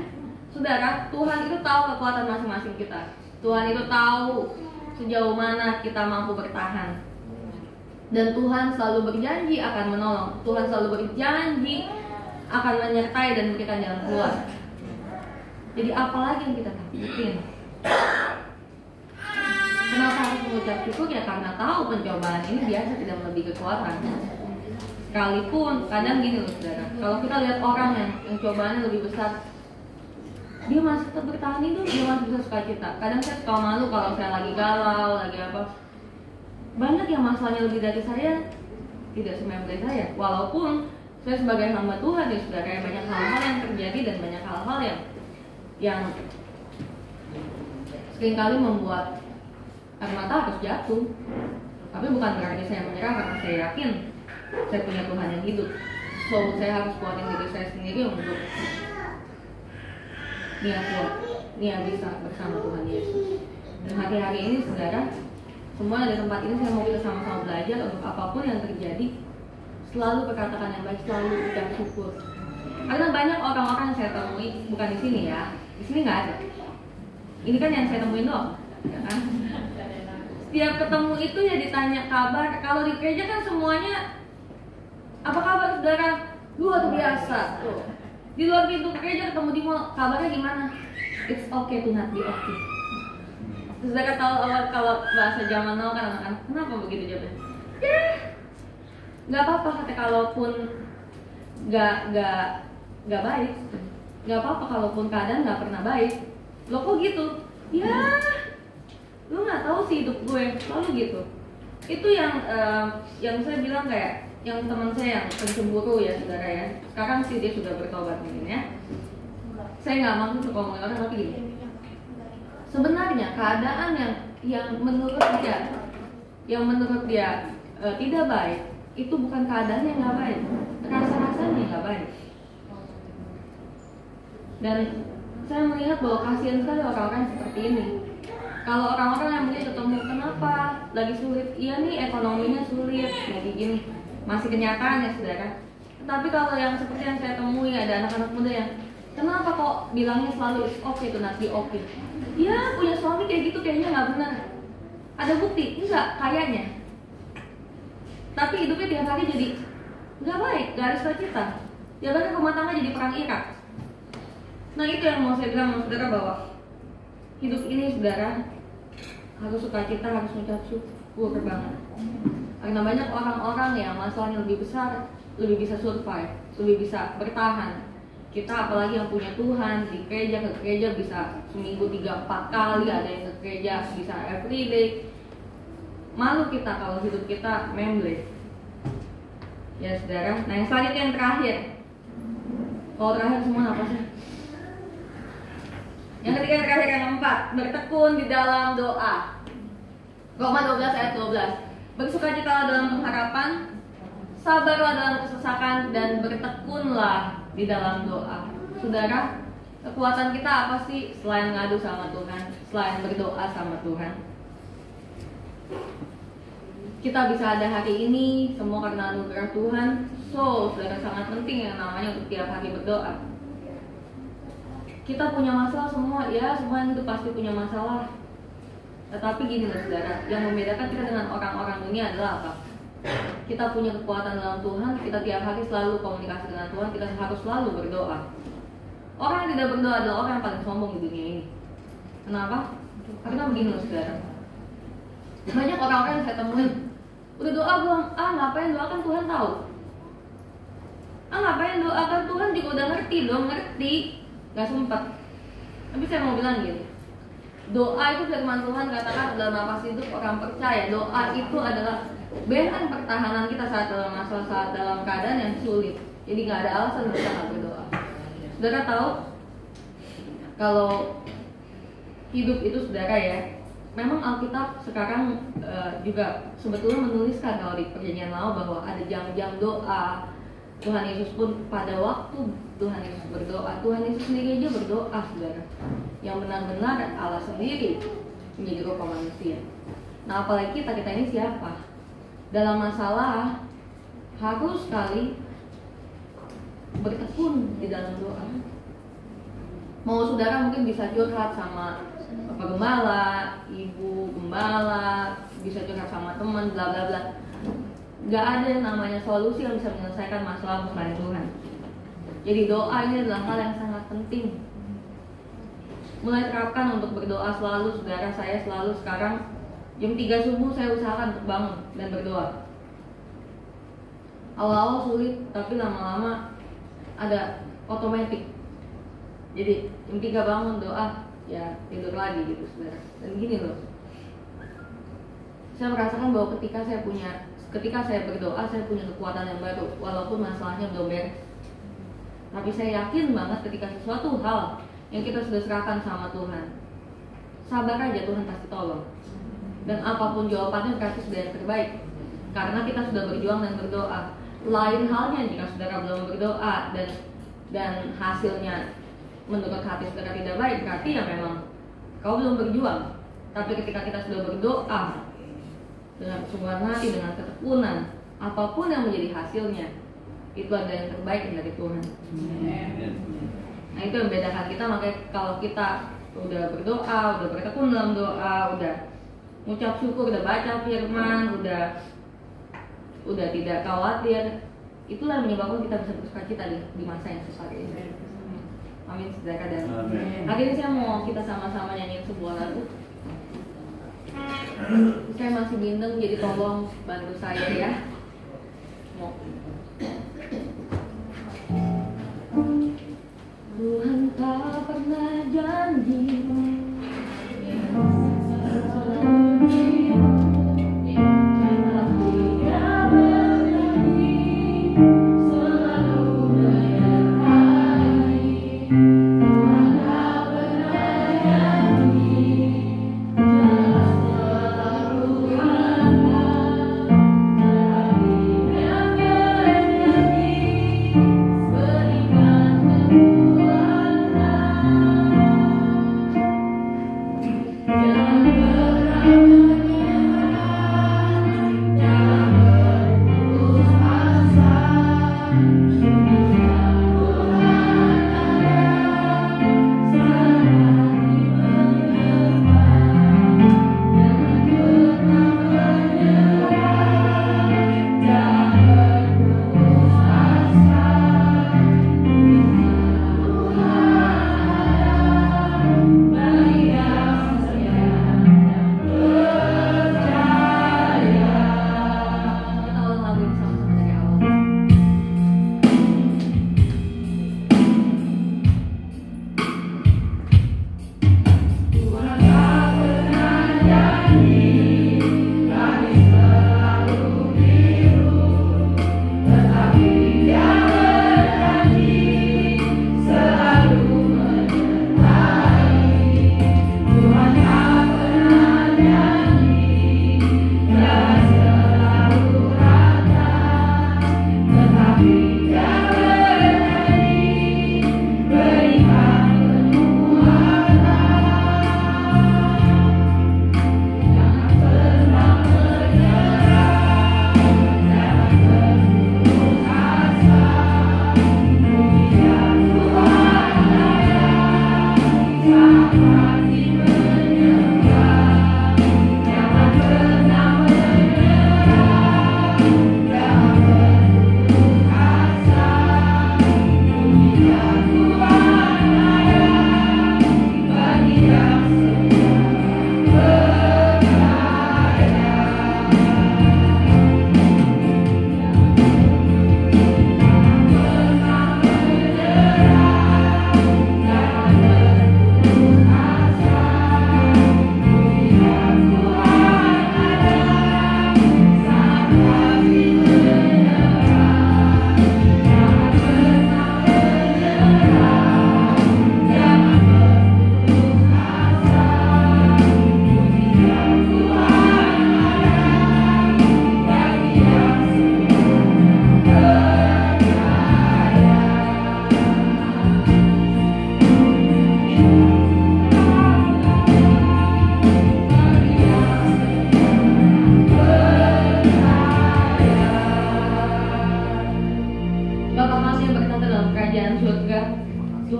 Saudara, Tuhan itu tahu kekuatan masing-masing kita. Tuhan itu tahu sejauh mana kita mampu bertahan. Dan Tuhan selalu berjanji akan menolong. Tuhan selalu berjanji akan menyertai dan memberikan jalan keluar. Jadi apalagi yang kita takutin? Kenapa harus mengucap syukur? Ya karena tahu pencobaan ini biasa tidak melebihi kekuatan. Sekalipun kadang gini loh saudara, kalau kita lihat orang yang cobaannya lebih besar, dia masih tetap bertahan hidup, dia masih bisa sukacita. Kadang saya suka malu kalau saya lagi galau, lagi apa. Banyak yang masalahnya lebih dari saya, tidak sememble saya. Walaupun saya sebagai hamba Tuhan ya saudara, banyak hal-hal yang terjadi dan banyak hal-hal yang seringkali membuat air mata harus jatuh. Tapi bukan berarti saya menyerah, karena saya yakin saya punya Tuhan yang hidup. So saya harus kuatin diri saya sendiri untuk Nia kuat, Nia bisa bersama Tuhan Yesus. Dan hari-hari ini saudara, semua di tempat ini saya mau kita sama-sama belajar untuk apapun yang terjadi, selalu berkatakan yang baik, selalu ucap syukur. Karena banyak orang-orang yang saya temui, bukan di sini ya, di sini nggak ada. Ini kan yang saya temuin doang, ya kan? Setiap ketemu itu ya ditanya kabar. Kalau di gereja kan semuanya, apa kabar saudara? Luar biasa. Tuh. Di luar pintu gereja ketemu di mall, kabarnya gimana? It's okay to not be okay. Saudara tahu kalau bahasa zaman now kan anak-anak, kenapa begitu jawabnya? Ya, nggak apa-apa kata, kalaupun nggak baik, nggak apa-apa kalaupun keadaan nggak pernah baik. Lo kok gitu? Ya, lu nggak tahu sih hidup gue, selalu gitu. Itu yang saya bilang, kayak yang teman saya yang pencemburu ya saudara ya. Sekarang sih dia sudah bertobat mungkin ya. Saya nggak maksud untuk ngomongin orang, tapi gini. Sebenarnya keadaan yang menurut dia tidak baik, itu bukan keadaan yang nggak baik, rasa-rasanya nggak baik. Dan saya melihat bahwa kasihan sekali orang-orang seperti ini. Kalau orang-orang yang mungkin ketemu, kenapa lagi sulit? Iya nih, ekonominya sulit, jadi gini, masih kenyataan ya saudara. Tetapi kalau yang seperti yang saya temui, ada anak-anak muda yang, kenapa kok bilangnya selalu it's okay to not be okay? Ya, punya suami kayak gitu kayaknya nggak benar. Ada bukti? Enggak, kayaknya. Tapi hidupnya tiap hari jadi nggak baik, nggak ada sukacita. Ya bahkan rumah tangga jadi perang Irak. Nah itu yang mau saya bilang sama saudara, bahwa hidup ini saudara harus sukacita, harus mengucap syukur banget. Karena banyak orang-orang yang masalahnya lebih besar, lebih bisa survive, lebih bisa bertahan. Kita apalagi yang punya Tuhan, di gereja ke gereja bisa seminggu 3-4 kali, ada yang ke gereja bisa everyday. Malu kita kalau hidup kita memble. Ya saudara, nah yang selanjutnya yang terakhir. Kalau terakhir semua apa sih? Yang ketiga, yang terakhir, yang keempat, bertekun di dalam doa. Roma 12 ayat 12. Bersukacitalah dalam pengharapan, sabarlah dalam kesesakan, dan bertekunlah di dalam doa. Saudara, kekuatan kita apa sih selain ngadu sama Tuhan, selain berdoa sama Tuhan? Kita bisa ada hari ini semua karena anugerah Tuhan. So, saudara, sangat penting yang namanya untuk tiap hari berdoa. Kita punya masalah semua, ya semua yang hidup pasti punya masalah. Tetapi gini loh saudara, yang membedakan kita dengan orang-orang dunia adalah apa? Kita punya kekuatan dalam Tuhan, kita tiap hari selalu komunikasi dengan Tuhan, kita harus selalu berdoa. Orang yang tidak berdoa adalah orang yang paling sombong di dunia ini. Kenapa? Karena begini loh saudara, banyak orang-orang yang saya temuin, udah doa belum? Ngapain doa, kan Tuhan tahu. Ngapain doa, kan Tuhan juga udah ngerti dong, ngerti. Gak sempat. Tapi saya mau bilang gini, doa itu firman Tuhan katakan dalam nafas hidup orang percaya. Doa itu adalah benteng pertahanan kita saat dalam masalah, saat dalam keadaan yang sulit. Jadi gak ada alasan kita gak berdoa. Saudara tahu, kalau hidup itu saudara ya, memang Alkitab sekarang juga sebetulnya menuliskan kalau di Perjanjian Lama bahwa ada jam-jam doa. Tuhan Yesus pun pada waktu Tuhan Yesus berdoa, Tuhan Yesus sendiri aja berdoa saudara, yang benar-benar Allah sendiri menjadi rupa manusia. Nah apalagi kita ini siapa? Dalam masalah harus sekali bertekun di dalam doa. Mau saudara mungkin bisa curhat sama Bapak Gembala, Ibu Gembala, bisa curhat sama teman, bla bla bla. Gak ada yang namanya solusi yang bisa menyelesaikan masalah selain Tuhan. Jadi doa ini adalah hal yang sangat penting. Mulai terapkan untuk berdoa selalu, saudara. Saya selalu sekarang jam 3 subuh saya usahakan untuk bangun dan berdoa. Awal-awal sulit, tapi lama-lama ada otomatis. Jadi jam 3 bangun doa, ya tidur lagi gitu saudara. Dan gini loh, saya merasakan bahwa ketika saya berdoa, saya punya kekuatan yang baru, walaupun masalahnya belum beres. Tapi saya yakin banget ketika sesuatu hal yang kita sudah serahkan sama Tuhan, sabar aja, Tuhan pasti tolong. Dan apapun jawabannya berarti sudah yang terbaik, karena kita sudah berjuang dan berdoa. Lain halnya jika saudara belum berdoa dan hasilnya menurut hati saudara tidak baik, berarti ya memang kau belum berjuang. Tapi ketika kita sudah berdoa dengan kesungguhan hati, dengan ketekunan, apapun yang menjadi hasilnya, itu adalah yang terbaik dari Tuhan. Nah itu yang membedakan kita. Makanya kalau kita udah berdoa, udah bertekun dalam doa, udah ngucap syukur, udah baca firman, udah tidak khawatir, itulah yang menyebabkan kita bisa bersukacita di masa yang susah ini. Amin saudara. Dan hari ini saya mau kita sama-sama nyanyiin sebuah lagu. Saya masih bindeng, jadi tolong bantu saya ya. Tuhan tak pernah janji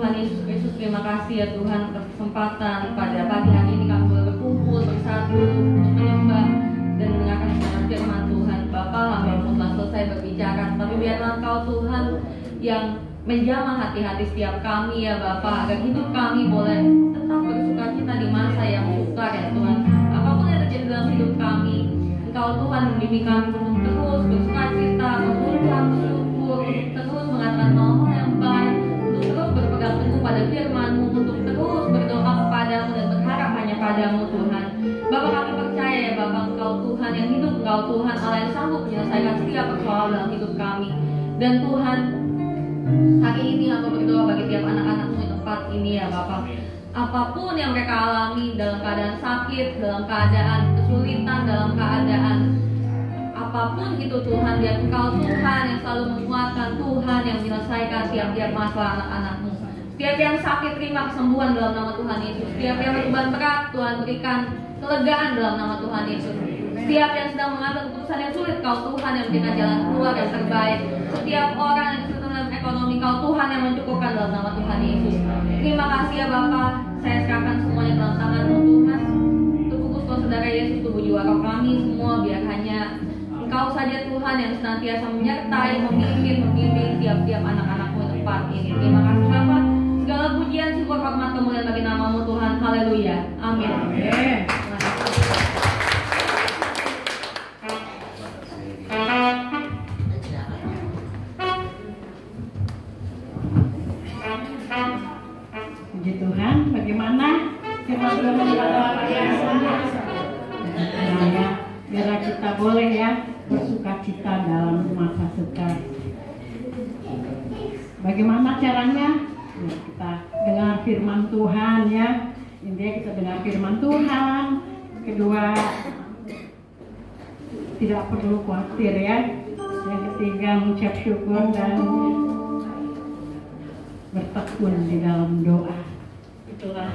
Tuhan Yesus Kristus, terima kasih ya Tuhan atas kesempatan pada pagi hari ini kami boleh berkumpul bersatu untuk menyembah dan mendengarkan kebenaran firman Tuhan. Bapa, hamba pun telah selesai berbicara, tapi biarlah Engkau Tuhan yang menjamah hati-hati setiap kami ya Bapa, agar hidup kami boleh tetap bersuka cita di masa yang sukar ya Tuhan. Apapun yang terjadi dalam hidup kami, Engkau Tuhan membimbing kami untuk terus bersuka cita, mengucap syukur, untuk terus mengatakan hal-hal yang baik, untuk terus berpegang teguh pada firman-Mu, untuk terus berdoa kepadamu dan berharap hanya padamu Tuhan. Bapa, kami percaya ya Bapa, Engkau Tuhan yang hidup, Engkau Tuhan Allah yang sanggup menyelesaikan setiap persoalan dalam hidup kami. Dan Tuhan, hari ini hamba berdoa bagi tiap anak-anak-Mu di tempat ini ya Bapa. Apapun yang mereka alami, dalam keadaan sakit, dalam keadaan kesulitan, dalam keadaan apapun itu Tuhan, biar Engkau Tuhan yang selalu menguatkan, Tuhan yang menyelesaikan tiap-tiap masalah anak-anak-Mu. Setiap yang sakit terima kesembuhan dalam nama Tuhan Yesus. Setiap yang beban berat, Tuhan berikan kelegaan dalam nama Tuhan Yesus. Setiap yang sedang mengambil keputusan yang sulit, Kau Tuhan yang berikan jalan keluar yang terbaik. Setiap orang yang kesulitan dalam ekonomi, Kau Tuhan yang mencukupkan dalam nama Tuhan Yesus. Terima kasih ya Bapa, saya serahkan semuanya dalam tangan-Mu Tuhan. Tubuh Kristus saudara Yesus, tubuh jiwa roh kami semua, biar hanya Engkau saja Tuhan yang senantiasa menyertai, membimbing tiap-tiap anak-anak-Mu di tempat ini. Terima kasih Bapa. Segala pujian, syukur, hormat, kemuliaan bagi nama-Mu Tuhan. Haleluya. Amin. Amin. Puji Tuhan, bagaimana firman Tuhan pada pagi hari ini? Biar kita boleh ya bersuka cita dalam masa sukar. Bagaimana caranya? Ya, kita dengar firman Tuhan ya. Intinya kita dengar firman Tuhan. Kedua, tidak perlu khawatir ya. Yang ketiga, mengucap syukur dan bertekun di dalam doa. Itulah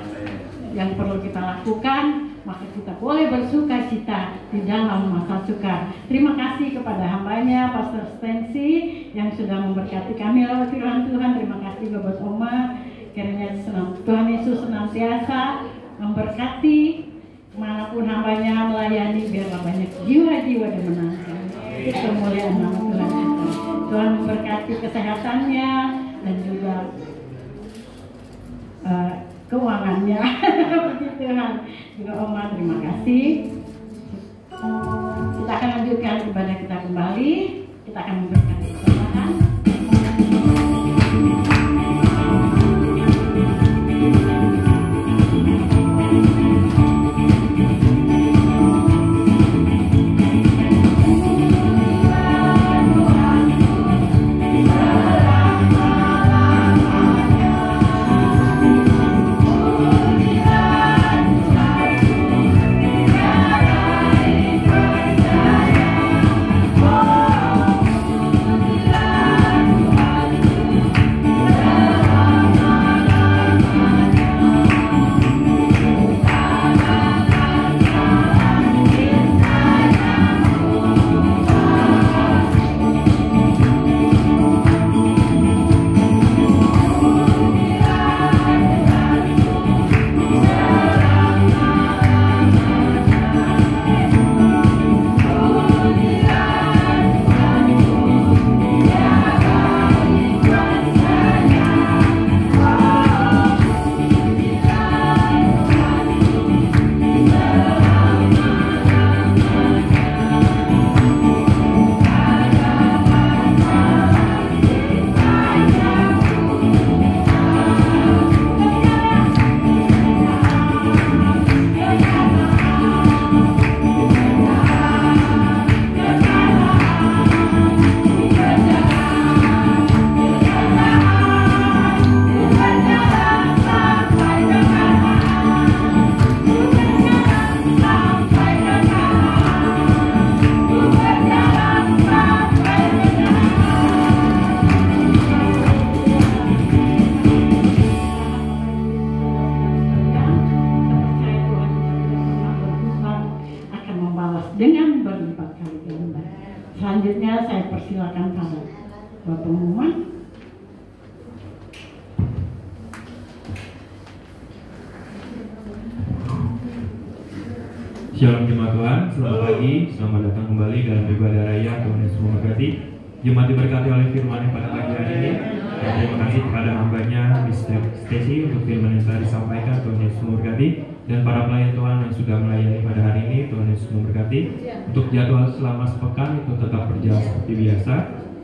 yang perlu kita lakukan, maka kita boleh bersuka cita di dalam masa sukar. Terima kasih kepada hambanya Pastor Stensi yang sudah memberkati kami lewat firman Tuhan. Terima kasih buat Oma. Kiranya Tuhan Yesus senantiasa memberkati manapun hambanya melayani, biarlah banyak jiwa-jiwa dimenangkan. Kemuliaan nama Tuhan kita. Tuhan memberkati kesehatannya dan juga keuangannya. Puji Tuhan. Juga Oma, terima kasih. Kita akan lanjutkan ibadah kita kembali. Kita akan memberikan persembahan. dengan berlipat kali ganda. Selanjutnya saya persilakan pada Bapak pengumuman. Shalom jemaat Tuhan, selamat pagi, selamat datang kembali dalam ibadah raya. Tuhan Yesus memberkati. Jemaat diberkati oleh firman-Nya pada pagi hari ini. Dan terima kasih kepada hambanya Miss Stacy untuk firman yang telah disampaikan. Tuhan Yesus memberkati. Dan para pelayan Tuhan yang sudah melayani pada hari ini, Tuhan Yesus memberkati. Untuk jadwal selama sepekan itu tetap berjalan seperti biasa.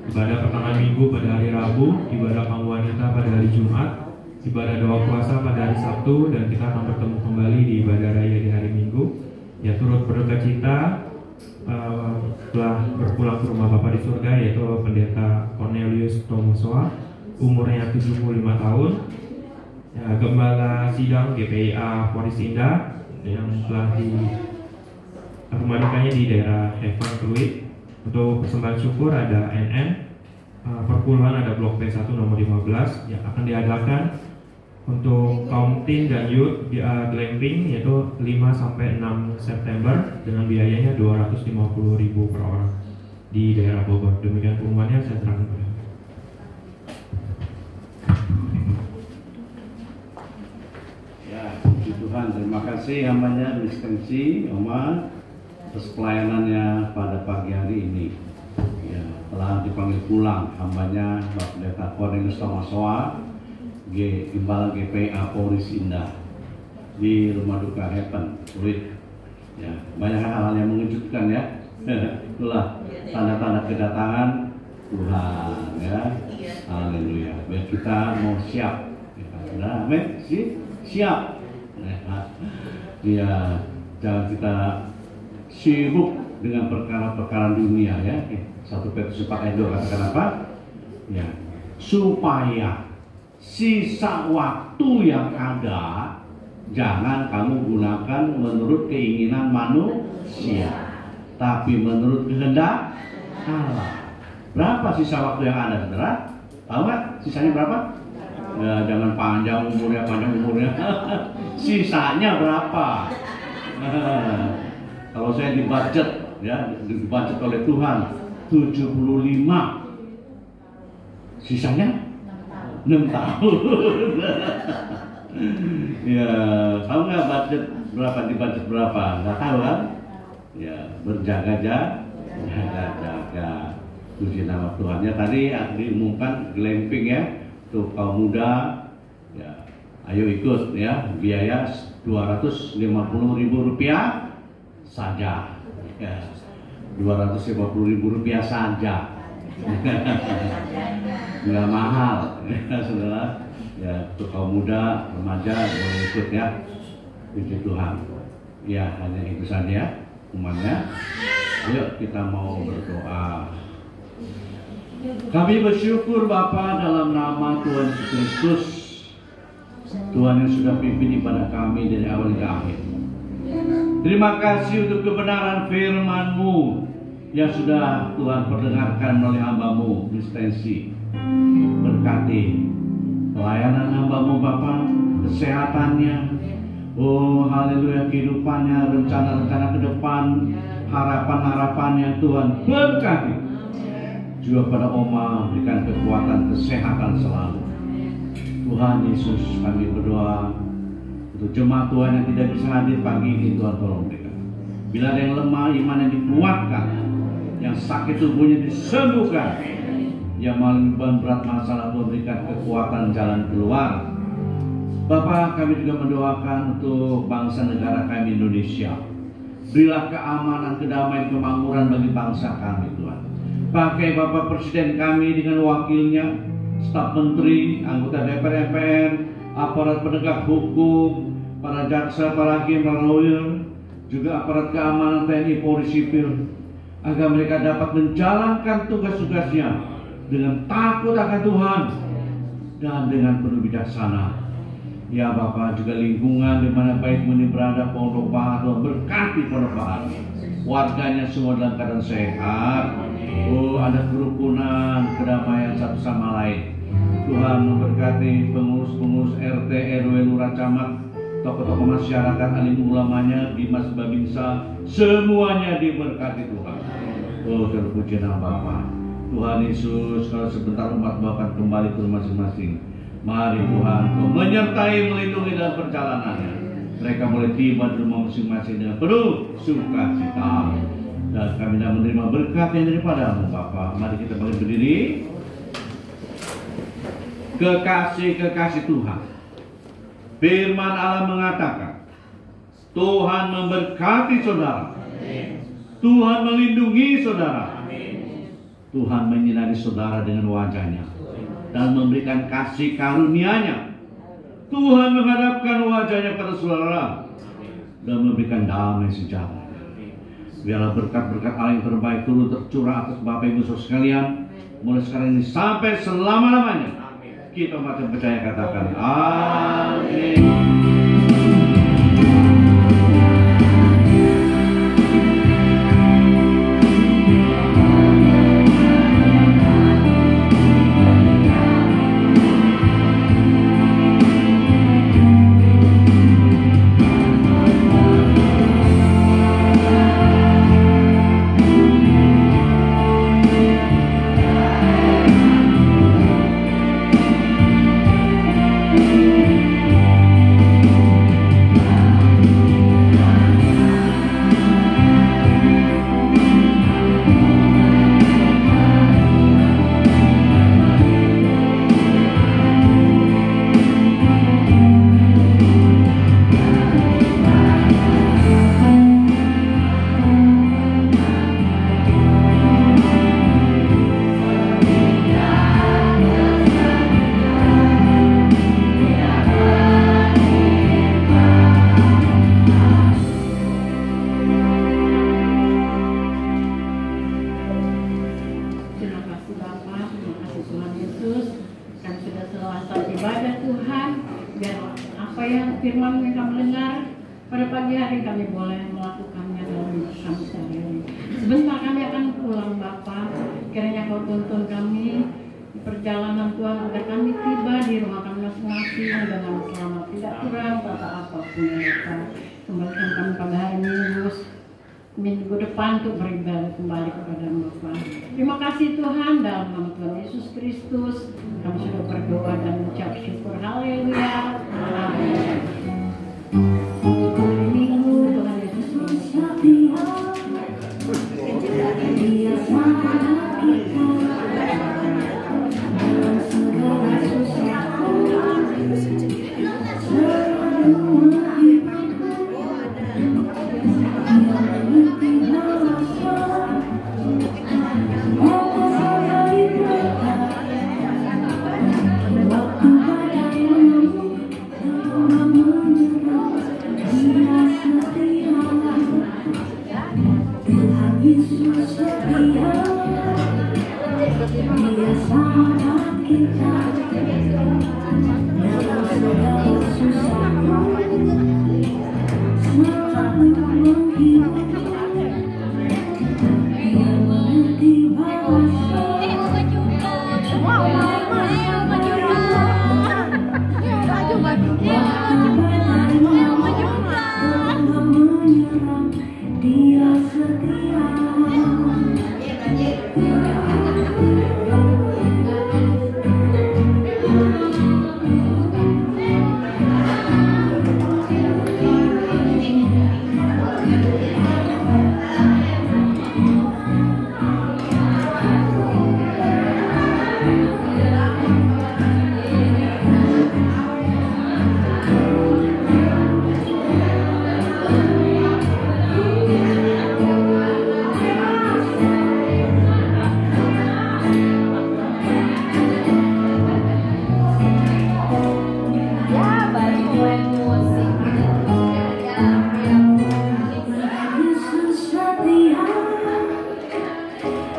Ibadah pertengahan minggu pada hari Rabu, ibadah kaum wanita pada hari Jumat, ibadah doa puasa pada hari Sabtu, dan kita akan bertemu kembali di ibadah raya di hari Minggu. Ya, turut berduka cita telah berpulang ke rumah Bapa di surga, yaitu Pendeta Cornelius Tomosoa, umurnya 75 tahun, ya, Gembala Sidang GPIA Poris Indah yang telah di rumah dukanya di daerah Heaven Fluid. Untuk persembahan syukur ada NN, perpuluhan ada Blok P1 nomor 15 yang akan diadakan untuk kaum teen dan youth di glamping, yaitu 5-6 September dengan biayanya 250.000 per orang di daerah Bogor. Demikian pengumumannya, saya serahkan kepada. Ya, puji Tuhan, terima kasih hambanya Miss Stacy, Oma, atas pelayanannya pada pagi hari ini. Ya, telah dipanggil pulang hambanya Bapak Pendeta Cornelius Tomosoa, Gembala GPA Poris Indah di rumah duka Heaven Fluid. Ya, banyak hal yang mengejutkan ya. Itulah tanda-tanda kedatangan Tuhan ya. Haleluya. Biar kita mau siap. Ya, amin. Siap. Ya, jangan kita sibuk dengan perkara-perkara dunia ya. 1 Petrus 4 ayat 2 katakan apa? Ya, supaya sisa waktu yang ada jangan kamu gunakan menurut keinginan manusia, tapi menurut kehendak Allah. Berapa sisa waktu yang ada, saudara? Tahu nggak sisanya berapa? Ya, jangan panjang umurnya. Sisanya berapa? Kalau saya dibudget oleh Tuhan 75, sisanya 6 tahun. Ya, tahu nggak budget berapa, di budget berapa? Nggak tahu kan? Ya, berjaga-jaga. Puji nama Tuhan. Ya, tadi diumumkan glamping ya untuk kaum muda. Ya, ayo ikut ya. Biaya Rp250.000 saja. Ya, Rp250.000 saja. Nggak mahal ya, saudara. Ya, untuk kaum muda, remaja boleh ikut ya. Puji Tuhan. Ya, hanya itu saja umatnya. Ayo kita mau berdoa. Kami bersyukur Bapa dalam nama Tuhan Yesus Kristus, Tuhan yang sudah pimpin ibadah kami dari awal hingga akhir. Terima kasih untuk kebenaran firman-Mu yang sudah Tuhan perdengarkan melalui hamba-Mu Miss Stacy. Berkati pelayanan hamba-Mu Bapa, kesehatannya, oh haleluya, kehidupannya, rencana-rencana ke depan, harapan-harapannya Tuhan berkati. Juga pada Oma berikan kekuatan, kesehatan selalu. Tuhan Yesus, kami berdoa untuk jemaat Tuhan yang tidak bisa hadir pagi ini, Tuhan tolong mereka. Bila ada yang lemah, imannya dikuatkan, yang sakit tubuhnya disembuhkan, yang mengalami beban berat masalah, Tuhan berikan kekuatan jalan keluar. Bapak, kami juga mendoakan untuk bangsa negara kami Indonesia. Berilah keamanan, kedamaian, kemakmuran bagi bangsa kami Tuhan. Pakai Bapak Presiden kami dengan wakilnya, staf menteri, anggota DPR, MPR, aparat penegak hukum, para jaksa, para hakim, para lawyer, juga aparat keamanan TNI, Polri, sipil, agar mereka dapat menjalankan tugas-tugasnya dengan takut akan Tuhan dan dengan penuh bijaksana. Ya Bapak, juga lingkungan di mana baik ini berada Pondok Bahar, Tuhan berkati Pondok Bahar, warganya semua dalam keadaan sehat. Oh, ada kerukunan, kedamaian satu sama lain. Tuhan memberkati pengurus-pengurus RT, RW, lurah, camat, tokoh-tokoh masyarakat, alim ulamanya, Dimas Babinsa, semuanya diberkati Tuhan. Oh, terpuji nama Bapa. Tuhan Yesus, kalau sebentar umat Bapa kembali ke masing-masing, mari Tuhan Kau menyertai, melindungi dalam perjalanannya. mereka boleh tiba di rumah masing-masing dengan penuh sukacita. Dan kami dah menerima berkat yang daripada-Mu Bapa. Mari kita bangkit berdiri. Kekasih-kekasih Tuhan, firman Allah mengatakan, Tuhan memberkati saudara, Tuhan melindungi saudara, Tuhan menyinari saudara dengan wajah-Nya dan memberikan kasih karunia-Nya. Tuhan menghadapkan wajah-Nya pada saudara dan memberikan damai sejahtera. Biarlah berkat-berkat Allah yang terbaik turun tercurah atas Bapak Ibu Saudara sekalian, mulai sekarang ini sampai selama-lamanya. Kita makin percaya, katakan amin. Minggu depan untuk beribadah kembali kepada Bapa. Terima kasih Tuhan, dalam nama Tuhan Yesus Kristus kami sudah berdoa dan mengucap syukur. Haleluya. Amin. Hari Minggu Tuhan Yesus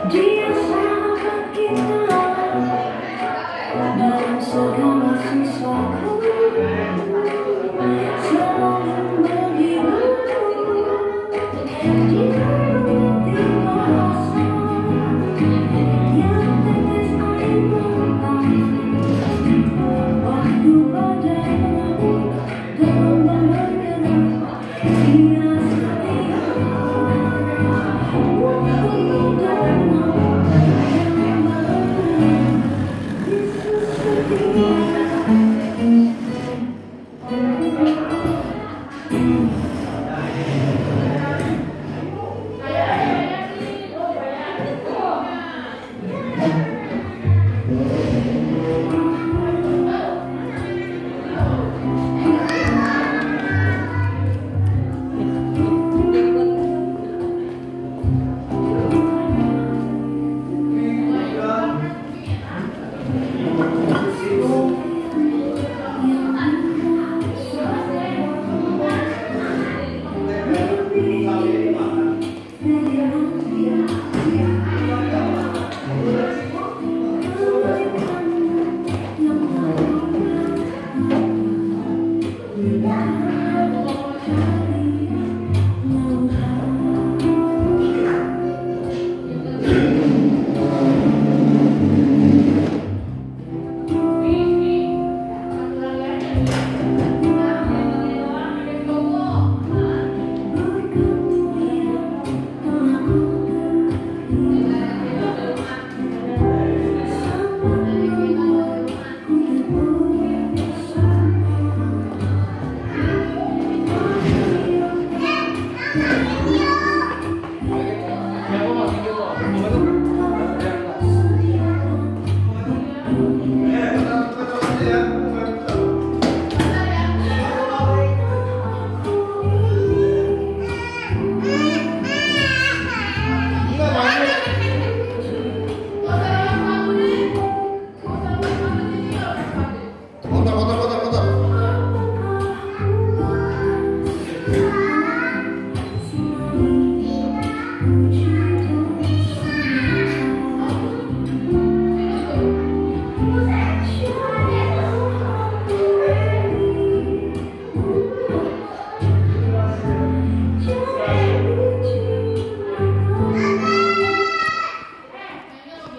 Jesus